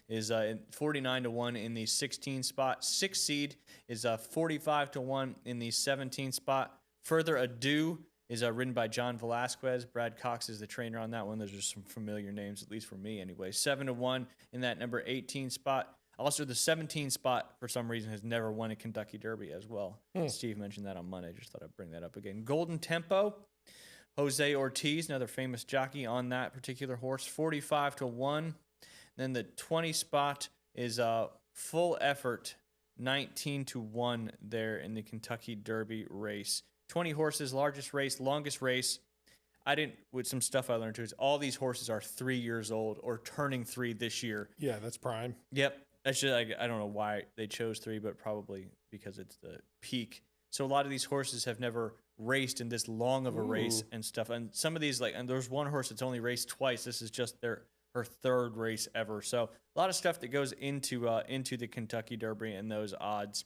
is 49-1 in the 16 spot. 6 Seed is 45-1 in the 17 spot. Further Ado is ridden by John Velasquez. Brad Cox is the trainer on that one. Those are some familiar names, at least for me anyway. 7-1 in that number 18 spot. Also, the 17 spot, for some reason, has never won a Kentucky Derby as well. Steve mentioned that on Monday. Just thought I'd bring that up again. Golden Tempo. Jose Ortiz, another famous jockey on that particular horse, 45-1. Then the 20 spot is Full Effort, 19-1 there in the Kentucky Derby race. 20 horses, largest race, longest race. With some stuff I learned too, is all these horses are 3 years old or turning 3 this year. Yeah, that's prime. Yep. That's just, I don't know why they chose 3, but probably because it's the peak. So a lot of these horses have never raced in this long of a race Ooh. and stuff. And some of these, like, and there's one horse that's only raced twice. This is just her third race ever. So a lot of stuff that goes into the Kentucky Derby and those odds.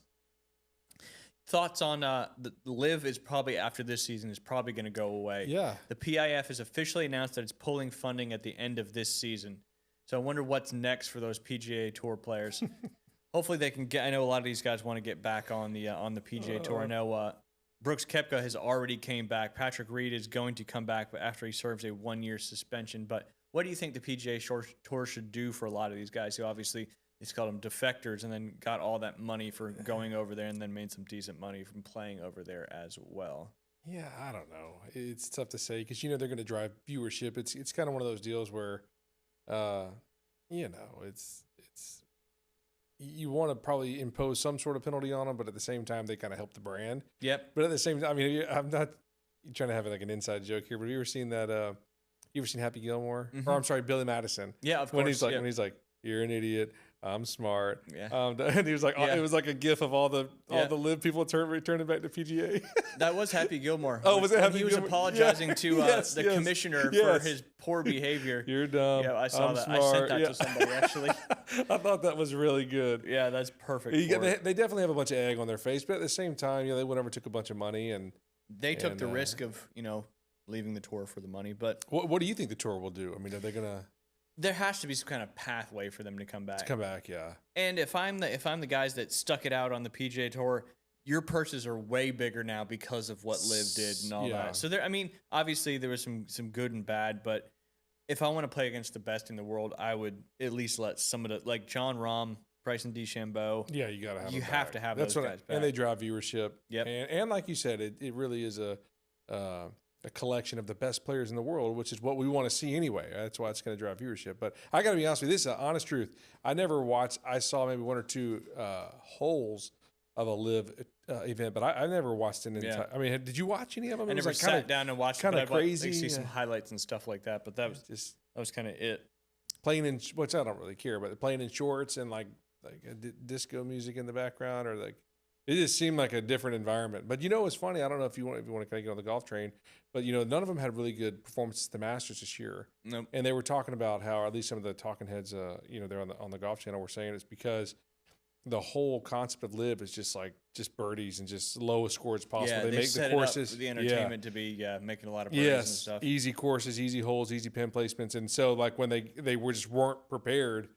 Thoughts on the Live is probably after this season is probably going to go away. Yeah. The PIF has officially announced that it's pulling funding at the end of this season. So I wonder what's next for those PGA Tour players. Hopefully they can get. I know a lot of these guys want to get back on the PGA Tour. I know Brooks Koepka has already came back. Patrick Reed is going to come back, but after he serves a 1-year suspension. But what do you think the PGA Tour should do for a lot of these guys who obviously it's called them defectors and then got all that money for going over there and then made some decent money from playing over there as well? Yeah, I don't know. It's tough to say because they're going to drive viewership. It's kind of one of those deals where, it's you want to probably impose some sort of penalty on them, but at the same time they kind of help the brand. Yep. But at the same time, I mean, I'm not trying to have like an inside joke here, but have you ever seen that? You ever seen Happy Gilmore? Mhm. Or I'm sorry, Billy Madison. Yeah, of course. When he's like, yep. "You're an idiot. I'm smart." Yeah. And he was like, Yeah. it was like a gif of all the Yeah. Live people returning back to PGA. That was Happy Gilmore. Oh, was it When Happy he was Gilmore? apologizing Yeah. to Yes, the yes, commissioner for yes. his poor behavior. You're dumb. Yeah, I saw I'm that. Smart. I sent that Yeah. to somebody actually. I thought that was really good. Yeah, that's perfect. They definitely have a bunch of egg on their face, but at the same time, they went over, took a bunch of money, and They took And, the risk of leaving the tour for the money, but what do you think the tour will do? I mean, are they gonna there has to be some kind of pathway for them to come back. come back? Yeah, And if I'm the guys that stuck it out on the PGA Tour, your purses are way bigger now because of what Liv did and all Yeah. that. So obviously there was some good and bad, but if I want to play against the best in the world, I would at least let some of the like John Rahm, Bryson DeChambeau. yeah, you gotta have. You them have back. to have That's those what guys back. and they drive viewership. Yep. And like you said, it really is a collection of the best players in the world, which is what we want to see anyway. That's why it's going to drive viewership. But I got to be honest with you, this is an honest truth. I never watched. I saw maybe one or two holes of a Live event, but I never watched an entire. Yeah. I mean, did you watch any of them? I It was never like sat kinda, down and watched kinda it, but crazy. I see some highlights and stuff like that, but that was kind of it. playing in which I don't really care, but playing in shorts and like a disco music in the background, or like it just seemed like a different environment. But it's funny. I don't know if you want to kind of get on the golf train, but none of them had really good performances at the Masters this year. Nope. And they were talking about how, at least some of the talking heads, they're on the Golf Channel, were saying it's because the whole concept of Live is just birdies and just lowest scores possible. Yeah, they make set the courses it up for the entertainment to be making a lot of birdies yes, and stuff. easy courses, easy holes, easy pin placements, and so like when they weren't prepared,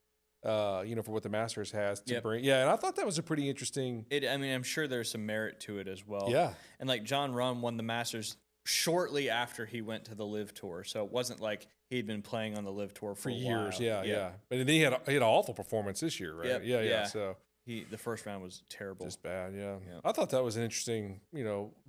for what the Masters has to Yep. bring. Yeah, and I thought that was a pretty interesting. I'm sure there's some merit to it as well. Yeah. And like John Rahm won the Masters shortly after he went to the Live Tour, so it wasn't like he'd been playing on the Live Tour for a years. while. Yeah. But then he had an awful performance this year, right? Yep, Yeah. yeah. So The first round was terrible. just bad. Yeah. Yeah. I thought that was an interesting,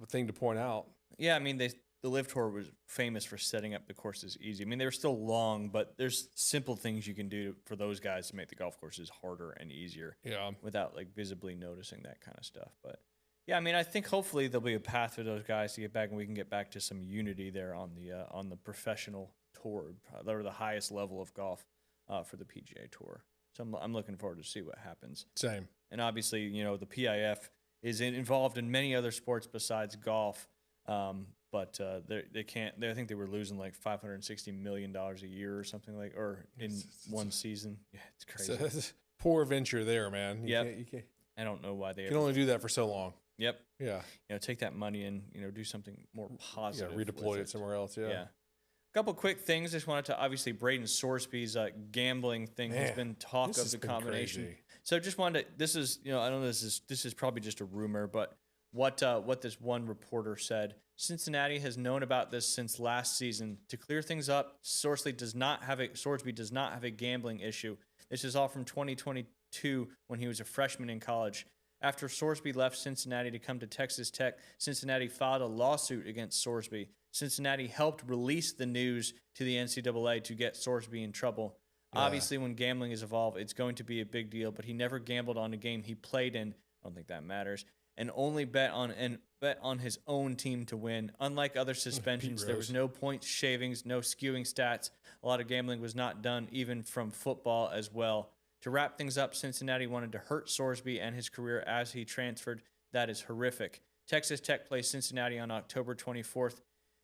thing to point out. Yeah, I mean the Live Tour was famous for setting up the courses easy. I mean, they were still long, but there's simple things you can do for those guys to make the golf courses harder and easier Yeah. without like visibly noticing that kind of stuff. But yeah, I mean, I think hopefully there'll be a path for those guys to get back and we can get back to some unity there on the professional tour, or the highest level of golf for the PGA Tour. So I'm looking forward to see what happens. Same. And obviously, the PIF is involved in many other sports besides golf. But they can't. I think they were losing like $560 million a year or something or in one season. Yeah, it's crazy. It's a poor venture there, man. You can't, I don't know why they you can only do that for so long. Yep. Yeah. Take that money and do something more positive. Redeploy with it somewhere else. Yeah. Yeah. A couple quick things. Just wanted to obviously Braden Sorsby's gambling thing has Man, been talk this of has the been combination. crazy. So just wanted to, this is, I don't know, this is probably just a rumor, but what this one reporter said, Cincinnati has known about this since last season. To clear things up, Sorsby does not have a gambling issue. This is all from 2022 when he was a freshman in college. After Sorsby left Cincinnati to come to Texas Tech, Cincinnati filed a lawsuit against Sorsby. Cincinnati helped release the news to the NCAA to get Sorsby in trouble. Yeah. Obviously, when gambling is involved, it's going to be a big deal, but he never gambled on a game he played in. I don't think that matters. And only bet on his own team to win. Unlike other suspensions, there was no points shavings, no skewing stats. A lot of gambling was not done, even from football as well. To wrap things up, Cincinnati wanted to hurt Sorsby and his career as he transferred. That is horrific. Texas Tech plays Cincinnati on October 24th.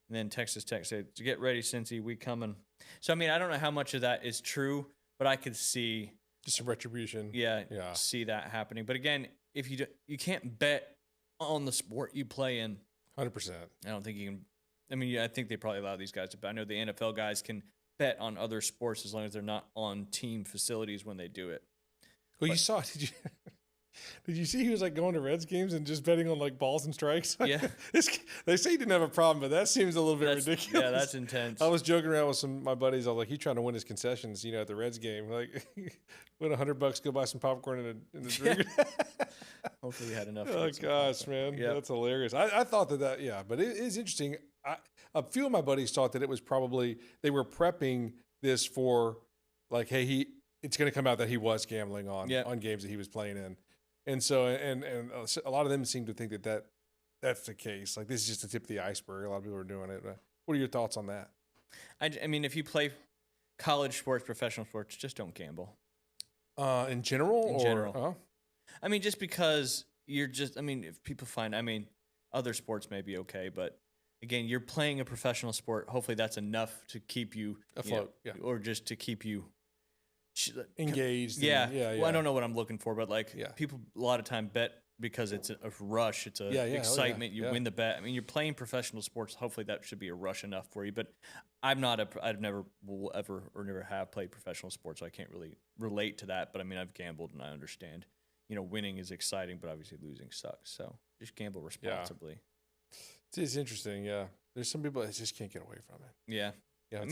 And then Texas Tech said, "Get ready, Cincy, we coming." So, I mean, I don't know how much of that is true, but I could see, Just some retribution. yeah, Yeah. see that happening. But again, if you can't bet on the sport you play in, 100%. I don't think you can. I mean, yeah, I think they probably allow these guys to bet. I know the NFL guys can bet on other sports as long as they're not on team facilities when they do it. Well, you saw, did you see he was like going to Reds games and just betting on like balls and strikes? Yeah. They say he didn't have a problem, but that seems a little bit ridiculous. Yeah, that's intense. I was joking around with some of my buddies. I was like, he's trying to win his concessions, at the Reds game. Like, win $100, go buy some popcorn and a drink. Hopefully, we had enough. Oh gosh, man, Yep. that's hilarious. I thought that, yeah, but it is interesting. A few of my buddies thought that it was probably they were prepping this for, like, hey, it's going to come out that he was gambling on games that he was playing in, and so and a lot of them seem to think that's the case. Like, this is just the tip of the iceberg. A lot of people are doing it. What are your thoughts on that? I mean, if you play college sports, professional sports, just don't gamble. In general? In general. I mean, just because if people find, other sports may be okay, but again, you're playing a professional sport. Hopefully that's enough to keep you afloat, or just to keep you engaged. Yeah. Yeah. Well, I don't know what I'm looking for, but people a lot of time bet because it's a rush. It's a excitement. You win the bet. I mean, you're playing professional sports. Hopefully that should be a rush enough for you, but I've never will ever or never have played professional sports. So I can't really relate to that, but I mean, I've gambled and I understand. Winning is exciting, but obviously losing sucks. So just gamble responsibly. It's interesting. Yeah. There's some people that just can't get away from it. Yeah. Yeah.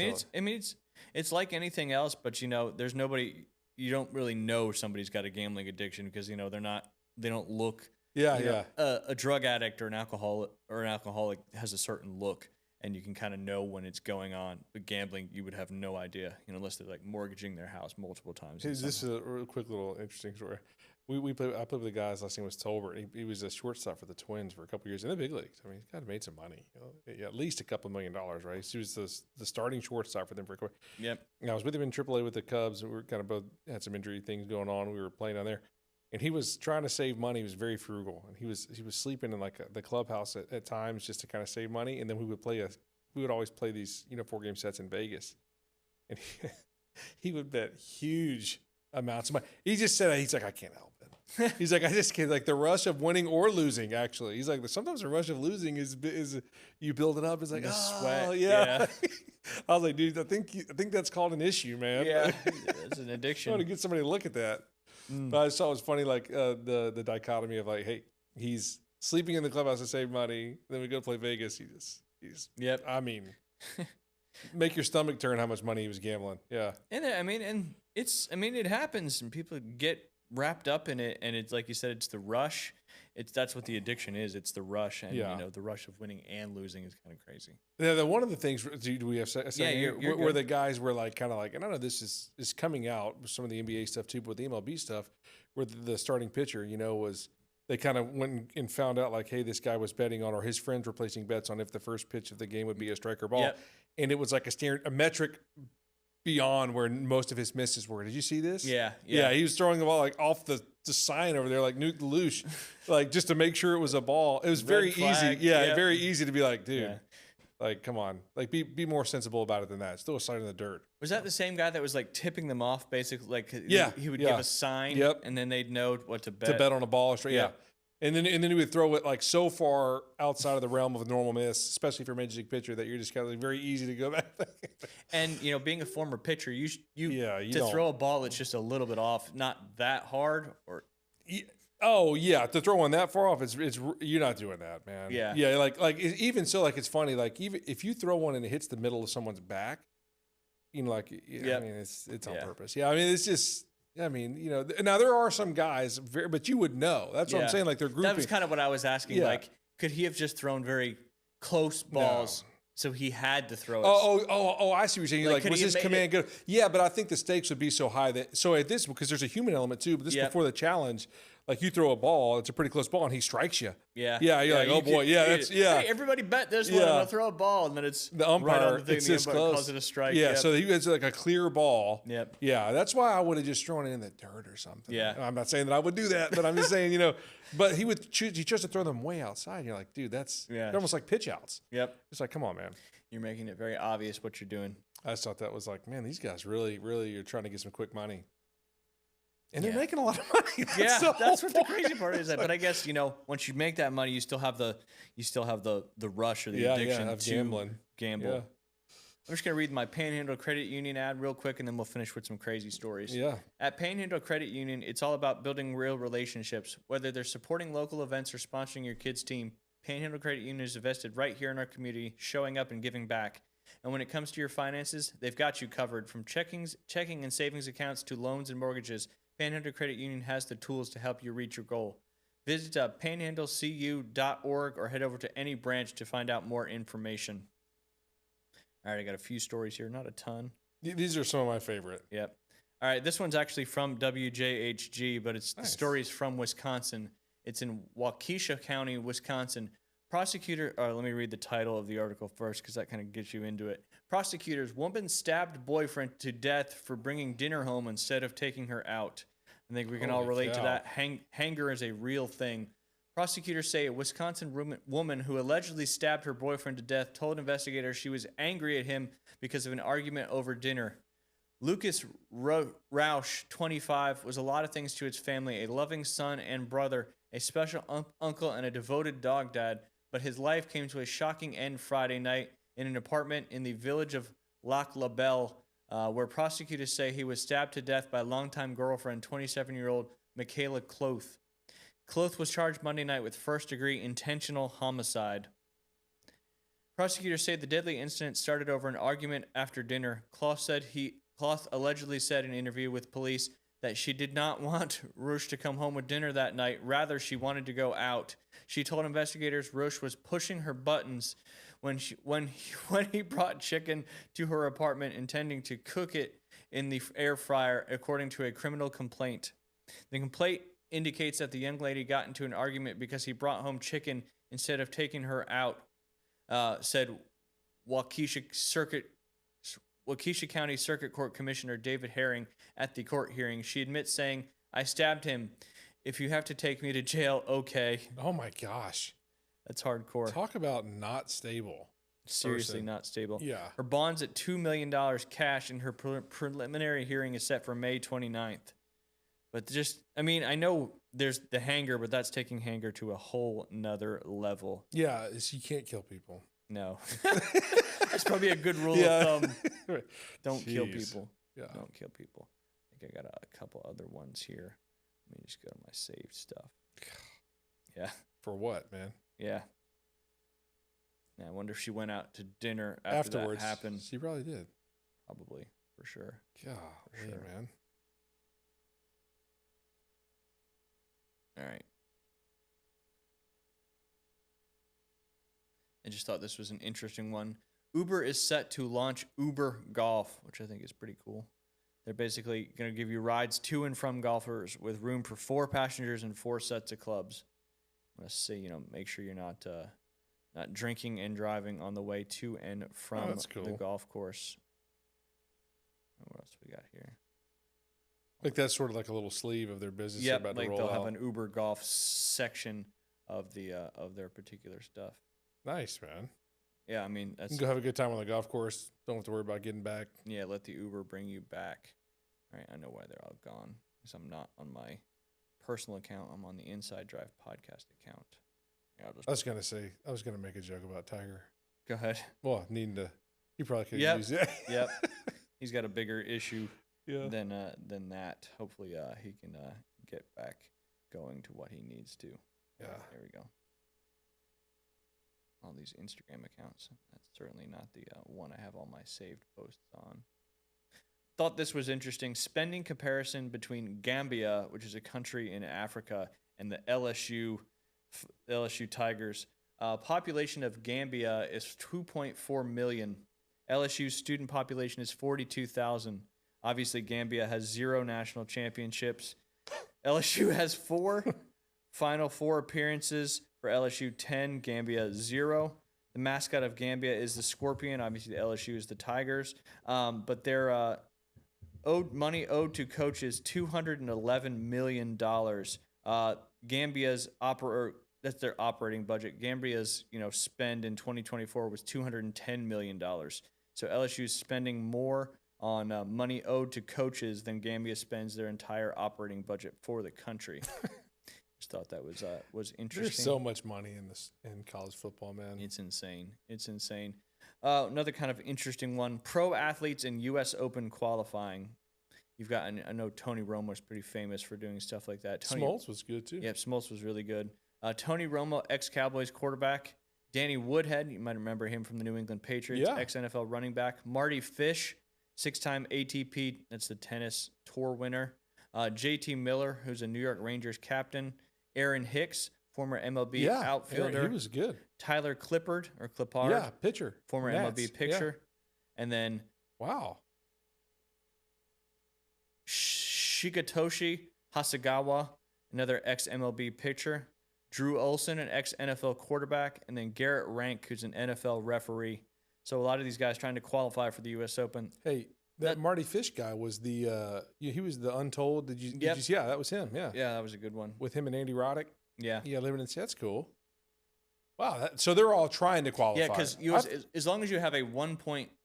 It's like anything else, but there's nobody, you don't really know somebody's got a gambling addiction because, they don't look. Yeah. A drug addict or an alcoholic has a certain look and you can kind of know when it's going on. But gambling, you would have no idea, unless they're like mortgaging their house multiple times. This is a real quick little interesting story. I played with the guys. Last name was Tolbert. He was a shortstop for the Twins for a couple years in the big leagues. I mean, he kind of made some money, at least a couple $1 million, right? He was the starting shortstop for them for a couple. Yep. And I was with him in AAA with the Cubs, and we were kind of both had some injury things going on. We were playing down there, and he was trying to save money. He was very frugal, and he was sleeping in like the clubhouse at times just to kind of save money. And then we would always play these 4-game sets in Vegas, and he would bet huge amounts of money. He just said, he's like, I can't help it. He's like, I just can't, like the rush of winning or losing, actually. He's like, sometimes the rush of losing is you build it up. It's like, the sweat. sweat. Yeah. I was like, dude, I think that's called an issue, man. Yeah. It's an addiction. I want to get somebody to look at that. But I saw it was funny, like the dichotomy of like, hey, he's sleeping in the clubhouse to save money. Then we go play Vegas. He's yep. I mean, make your stomach turn how much money he was gambling. Yeah. And it happens and people get wrapped up in it, and it's like you said, it's the rush. That's what the addiction is. It's the rush, and the rush of winning and losing is kind of crazy. Yeah, one of the things. Do we have a second you're where the guys were like kind of like, and I know this is coming out with some of the NBA stuff too, but with the MLB stuff, where the starting pitcher, was they kind of went and found out like, hey, this guy was betting on, or his friends were placing bets on if the first pitch of the game would be a strike or ball, and it was like a metric beyond where most of his misses were. Did you see this? Yeah. He was throwing the ball like off the sign over there, like Newt Lelouch, like just to make sure it was a ball. It was very easy. Yeah, very easy to be like, dude, like, come on, like be more sensible about it than that. It's still a sign in the dirt. Was that the same guy that was like tipping them off, basically? Like, he would give a sign, and then they'd know what to bet. To bet on a ball, straight. Yeah. And then he would throw it like so far outside of the realm of a normal miss, especially for a major league pitcher, that you're just kind of like very easy to go back. And being a former pitcher, you throw a ball that's just a little bit off, not that hard, or to throw one that far off, it's you're not doing that, man. Yeah, like even so, like it's funny, like even if you throw one and it hits the middle of someone's back, I mean it's on purpose. Yeah, I mean it's just. I mean, now there are some guys, but you would know. That's what I'm saying. Like they're grouping. That was kind of what I was asking. Yeah. Like, could he have just thrown very close balls, so he had to throw it? I see what you're saying. Like was his command good? Yeah, but I think the stakes would be so high that at this, because there's a human element too. But this before the challenge, Like you throw a ball, it's a pretty close ball, and he strikes you. Yeah. Yeah, you're like, you oh boy, yeah, that's yeah. Hey, everybody bet this one. Yeah. I'm gonna throw a ball, and then it's The umpire, right on the thing. it's The this umpire close. calls it a strike. Yeah, Yep. so he gets like a clear ball. Yep. Yeah, that's why I would have just thrown it in the dirt or something. Yeah. I'm not saying that I would do that, but I'm just saying, you know, but he would choose, he chose to throw them way outside. And you're like, dude, that's Yeah. they're almost like pitch outs. Yep. It's like, come on, man. You're making it very obvious what you're doing. I just thought that was like, man, these guys really, really are trying to get some quick money. And Yeah. they're making a lot of money. Yeah, the that's whole what the point. crazy part is. That, but I guess, you know, once you make that money, you still have the rush or the addiction of to gambling. gamble. Yeah. I'm just gonna read my Panhandle Credit Union ad real quick, and then we'll finish with some crazy stories. Yeah. At Panhandle Credit Union, it's all about building real relationships. Whether they're supporting local events or sponsoring your kids' team, Panhandle Credit Union is invested right here in our community, showing up and giving back. And when it comes to your finances, they've got you covered. From checking and savings accounts to loans and mortgages, Panhandle Credit Union has the tools to help you reach your goal. Visit panhandlecu.org or head over to any branch to find out more information. All right, I got a few stories here, not a ton. These are some of my favorite. Yep. All right, this one's actually from WJHG, but the Nice. story's from Wisconsin. It's in Waukesha County, Wisconsin. Let me read the title of the article first because that kind of gets you into it. Prosecutors, woman stabbed boyfriend to death for bringing dinner home instead of taking her out. I think we can all Holy relate to cow. that. Hanger is a real thing. Prosecutors say a Wisconsin woman who allegedly stabbed her boyfriend to death told investigators she was angry at him because of an argument over dinner. Lucas Rausch, 25, was a lot of things to his family, a loving son and brother, a special uncle, and a devoted dog dad. But his life came to a shocking end Friday night in an apartment in the village of Lac La Belle, where prosecutors say he was stabbed to death by longtime girlfriend, 27-year-old Michaela Cloth. Cloth was charged Monday night with first-degree intentional homicide. Prosecutors say the deadly incident started over an argument after dinner. Cloth allegedly said in an interview with police that she did not want Rausch to come home with dinner that night. Rather, she wanted to go out. She told investigators Rausch was pushing her buttons when he brought chicken to her apartment, intending to cook it in the air fryer, according to a criminal complaint. The complaint indicates that the young lady got into an argument because he brought home chicken instead of taking her out, said Waukesha County Circuit Court Commissioner David Herring at the court hearing. She admits saying, "I stabbed him. If you have to take me to jail, okay." Oh my gosh. That's hardcore. Talk about not stable. Seriously person. not stable. Yeah. Her bond's at $2 million cash, and her preliminary hearing is set for May 29th. But I know there's the hanger, but that's taking hanger to a whole nother level. Yeah, you can't kill people. No. That's probably a good rule Yeah. of thumb. Don't kill Jeez. people. Yeah. Don't kill people. I think I got a couple other ones here. Let me just go to my saved stuff. Yeah. For what, man? Yeah. Yeah, I wonder if she went out to dinner afterwards. That happened. She probably did. Probably, for sure. God, sure. man. All right. I just thought this was an interesting one. Uber is set to launch Uber Golf, which I think is pretty cool. They're basically going to give you rides to and from golfers with room for 4 passengers and 4 sets of clubs. Let's see, make sure you're not drinking and driving on the way to and from that's cool. the golf course. What else we got here? Like that's sort of like a little sleeve of their business. Yep, they're about like to roll they'll out. have an Uber Golf section of their particular stuff. Nice, man. Yeah, I mean You that's can go have a good time on the golf course. Don't have to worry about getting back. yeah. Let the Uber bring you back. All right, I know why they're all gone because I'm not on my personal account. I'm on the Inside Drive podcast account. Yeah, I was gonna make a joke about Tiger. go ahead. Well, needing to, he probably could Yep. use it. Yep, he's got a bigger issue Yeah. than that. Hopefully, he can get back going to what he needs to. Yeah. There we go. All these Instagram accounts. That's certainly not the one I have all my saved posts on. Thought this was interesting. Spending comparison between Gambia, which is a country in Africa, and the LSU Tigers. Population of Gambia is 2.4 million. LSU's student population is 42,000. Obviously, Gambia has 0 national championships. LSU has 4 Final Four appearances for LSU 10, Gambia 0. The mascot of Gambia is the Scorpion. Obviously, the LSU is the Tigers. But their money owed to coaches $211 million. Gambia's that's their operating budget. Gambia's spend in 2024 was $210 million. So LSU is spending more on money owed to coaches than Gambia spends their entire operating budget for the country. Just thought that was interesting. There's so much money in college football, man. It's insane. It's insane. Another kind of interesting one: pro athletes in U.S. Open qualifying. You've got, I know Tony Romo is pretty famous for doing stuff like that. Smoltz was good too. Yeah, Smoltz was really good. Tony Romo, ex-Cowboys quarterback. Danny Woodhead, you might remember him from the New England Patriots, Yeah. ex-NFL running back. Marty Fish, 6-time ATP, that's the tennis tour winner. JT Miller, who's a New York Rangers captain. Aaron Hicks, former MLB outfielder. Yeah, he was good. Tyler Clippard, Yeah, pitcher. former Nats, MLB pitcher. And then Wow. Shigetoshi Hasegawa, another ex-MLB pitcher. Drew Olson, an ex-NFL quarterback. And then Garrett Rank, who's an NFL referee. So a lot of these guys trying to qualify for the U.S. Open. Hey, that Marty Fish guy was he was the Untold. Did you see? Yeah, that was him. Yeah. Yeah, that was a good one. With him and Andy Roddick. Yeah. Yeah, living in that's cool. Wow. So they're all trying to qualify. Yeah, because as long as you have a 1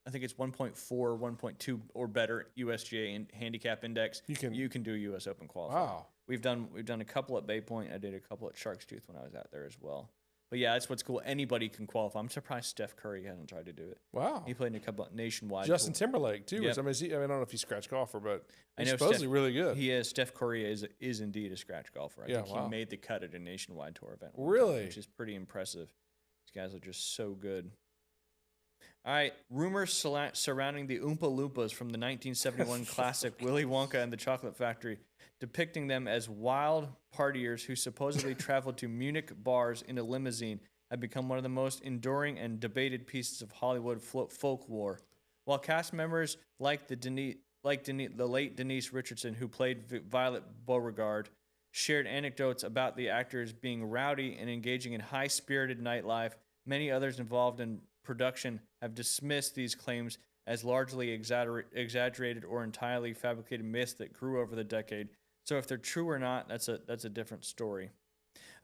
I think it's 1.4, 1.2 or better USGA handicap index, you can do U.S. Open qualifying. Wow. We've done a couple at Bay Point. I did a couple at Shark's Tooth when I was out there as well. But yeah, that's what's cool. Anybody can qualify. I'm surprised Steph Curry hasn't tried to do it. Wow. He played in a couple nationwide. Justin Timberlake too. Yep. I don't know if he's scratch golfer, but I he's know supposedly really good. He is. Steph Curry is indeed a scratch golfer. I think wow. he made the cut at a nationwide tour event. Really? Which is pretty impressive. These guys are just so good. All right, rumors surrounding the Oompa Loompas from the 1971 classic Willy Wonka and the Chocolate Factory, depicting them as wild partiers who supposedly traveled to Munich bars in a limousine, have become one of the most enduring and debated pieces of Hollywood folklore. While cast members like the late Denise Richardson, who played Violet Beauregard, shared anecdotes about the actors being rowdy and engaging in high-spirited nightlife, many others involved in production have dismissed these claims as largely exaggerated or entirely fabricated myths that grew over the decade. So if they're true or not, that's a different story.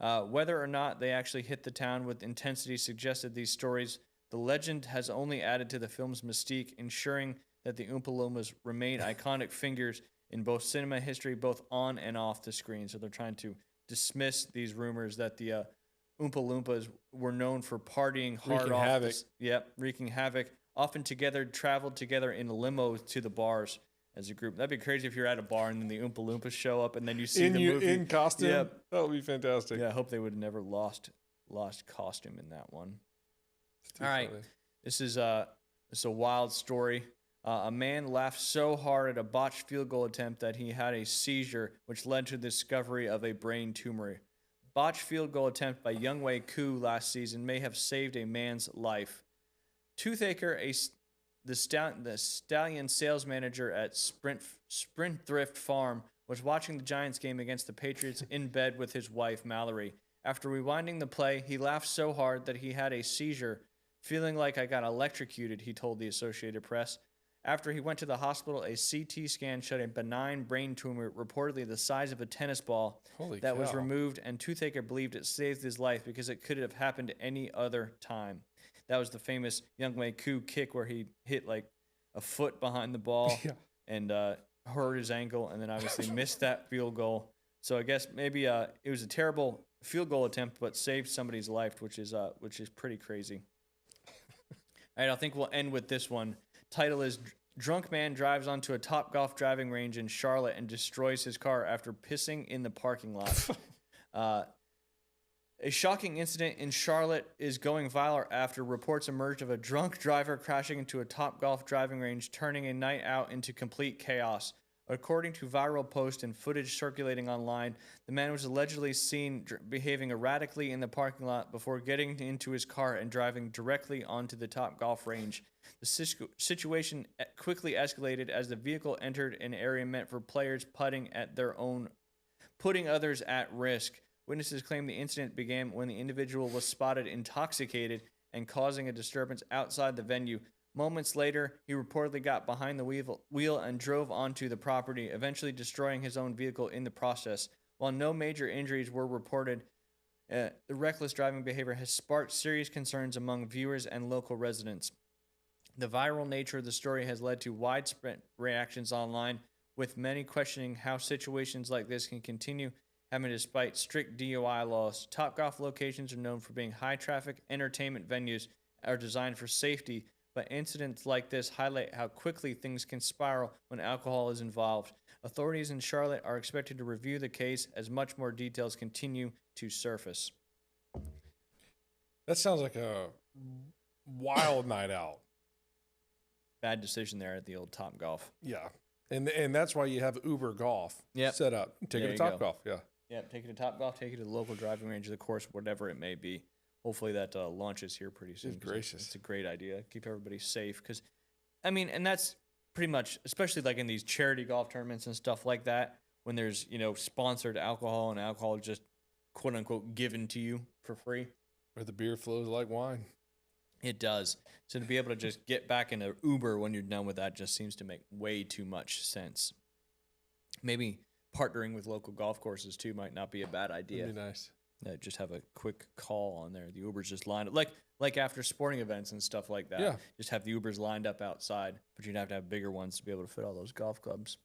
Whether or not they actually hit the town with intensity suggested these stories, the legend has only added to the film's mystique, ensuring that the Oompa Loompas remain iconic figures in both cinema history, both on and off the screen. So they're trying to dismiss these rumors that the Oompa Loompas were known for partying hard Wreaking havoc. Wreaking havoc. Often traveled together in limos to the bars as a group. That'd be crazy if you're at a bar and then the Oompa Loompas show up and then you see the movie. In costume? Yep. That would be fantastic. Yeah, I hope they would have never lost costume in that one. All right. Funny. This is a wild story. A man laughed so hard at a botched field goal attempt that he had a seizure, which led to the discovery of a brain tumor. Botched field goal attempt by Younghoe Koo last season may have saved a man's life. Toothaker, the stallion sales manager at Sprint Thrift Farm, was watching the Giants game against the Patriots in bed with his wife, Mallory. After rewinding the play, he laughed so hard that he had a seizure, feeling like I got electrocuted, he told the Associated Press. After he went to the hospital, a CT scan showed a benign brain tumor, reportedly the size of a tennis ball, that was removed, and Toothaker believed it saved his life because it could have happened any other time. That was the famous Younghoe Koo kick where he hit like a foot behind the ball and hurt his ankle, and then obviously missed that field goal. So I guess maybe it was a terrible field goal attempt, but saved somebody's life, which is pretty crazy. All right, I think we'll end with this one. Title is Drunk Man Drives Onto a Topgolf Driving Range in Charlotte and Destroys His Car After Pissing in the Parking Lot. A shocking incident in Charlotte is going viral after reports emerged of a drunk driver crashing into a Topgolf driving range, turning a night out into complete chaos. According to viral posts and footage circulating online, the man was allegedly seen behaving erratically in the parking lot before getting into his car and driving directly onto the Topgolf range. The situation quickly escalated as the vehicle entered an area meant for players putting at their own putting others at risk. Witnesses claim the incident began when the individual was spotted intoxicated and causing a disturbance outside the venue. Moments later, he reportedly got behind the wheel and drove onto the property, eventually destroying his own vehicle in the process. While no major injuries were reported, the reckless driving behavior has sparked serious concerns among viewers and local residents. The viral nature of the story has led to widespread reactions online, with many questioning how situations like this can continue happening despite strict DUI laws. Topgolf locations are known for being high-traffic entertainment venues are designed for safety, but incidents like this highlight how quickly things can spiral when alcohol is involved. Authorities in Charlotte are expected to review the case as much more details continue to surface. That sounds like a wild night out. Bad decision there at the old Topgolf. Yeah. And that's why you have Uber Golf set up. Take There it you to go. Topgolf. Yeah. Yeah, take it to Topgolf, take it to the local driving range of the course, whatever it may be. Hopefully that launches here pretty soon. Good gracious. It's a great idea. Keep everybody safe. Because, I mean, and that's pretty much, especially like in these charity golf tournaments and stuff like that, when there's, sponsored alcohol and alcohol just quote unquote given to you for free. Where the beer flows like wine. It does. So to be able to just get back in an Uber when you're done with that just seems to make way too much sense. Maybe partnering with local golf courses too might not be a bad idea. That'd be nice. Just have a quick call on there. The Ubers just lined up, like after sporting events and stuff like that. Yeah. Just have the Ubers lined up outside, but you'd have to have bigger ones to be able to fit all those golf clubs.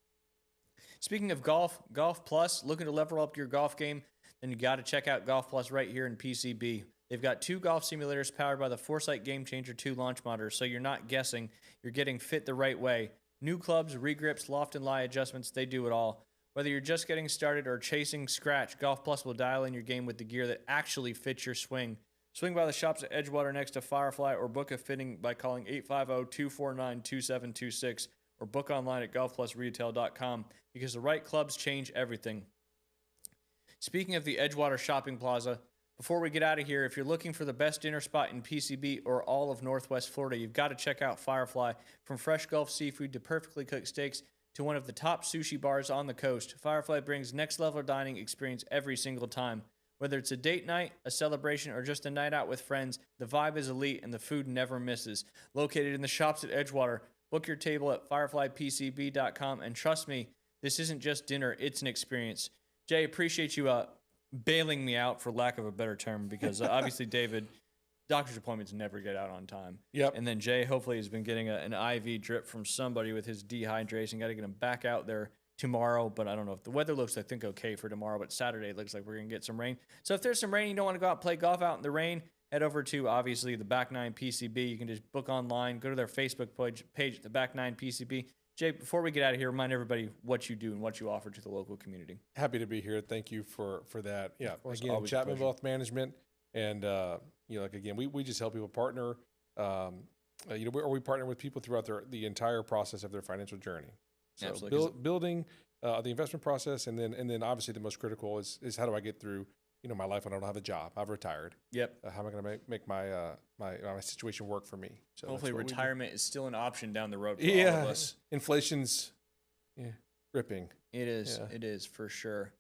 Speaking of golf, Golf Plus, looking to level up your golf game, then you got to check out Golf Plus right here in PCB. They've got 2 golf simulators powered by the Foresight Game Changer 2 launch monitor, so you're not guessing, you're getting fit the right way. New clubs, regrips, loft and lie adjustments, they do it all. Whether you're just getting started or chasing scratch, Golf Plus will dial in your game with the gear that actually fits your swing. Swing by the shops at Edgewater next to Firefly or book a fitting by calling 850-249-2726 or book online at golfplusretail.com because the right clubs change everything. Speaking of the Edgewater Shopping Plaza, before we get out of here, if you're looking for the best dinner spot in PCB or all of Northwest Florida, you've got to check out Firefly. From fresh Gulf seafood to perfectly cooked steaks to one of the top sushi bars on the coast, Firefly brings next-level dining experience every single time. Whether it's a date night, a celebration, or just a night out with friends, the vibe is elite and the food never misses. Located in the shops at Edgewater, book your table at fireflypcb.com, and trust me, this isn't just dinner, it's an experience. Jay, appreciate you bailing me out, for lack of a better term, because obviously, David, doctor's appointments never get out on time. Yep. And then Jay hopefully has been getting an IV drip from somebody with his dehydration. Got to get him back out there tomorrow, but I don't know if the weather looks, I think, okay for tomorrow, but Saturday it looks like we're going to get some rain. So if there's some rain, you don't want to go out and play golf out in the rain, head over to, obviously, the Back 9 PCB. You can just book online, go to their Facebook page, the Back 9 PCB. Jay, before we get out of here, remind everybody what you do and what you offer to the local community. Happy to be here. Thank you for that. Yeah. course, Again, always a Chapman pleasure. Wealth Management. And, again, we just help people partner. We partner with people throughout the entire process of their financial journey. So Absolutely. building the investment process. And then obviously the most critical is how do I get through, my life when I don't have a job? I've retired. Yep. How am I going to make my situation work for me? So that's Hopefully what we do. retirement is still an option down the road for all of us. Inflation's ripping. It is. Yeah. It is for sure.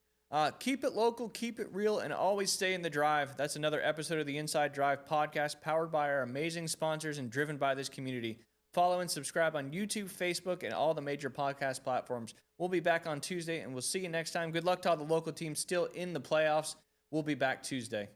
Keep it local, keep it real, and always stay in the drive. That's another episode of the Inside Drive podcast, powered by our amazing sponsors and driven by this community. Follow and subscribe on YouTube, Facebook, and all the major podcast platforms. We'll be back on Tuesday, and we'll see you next time. Good luck to all the local teams still in the playoffs. We'll be back Tuesday.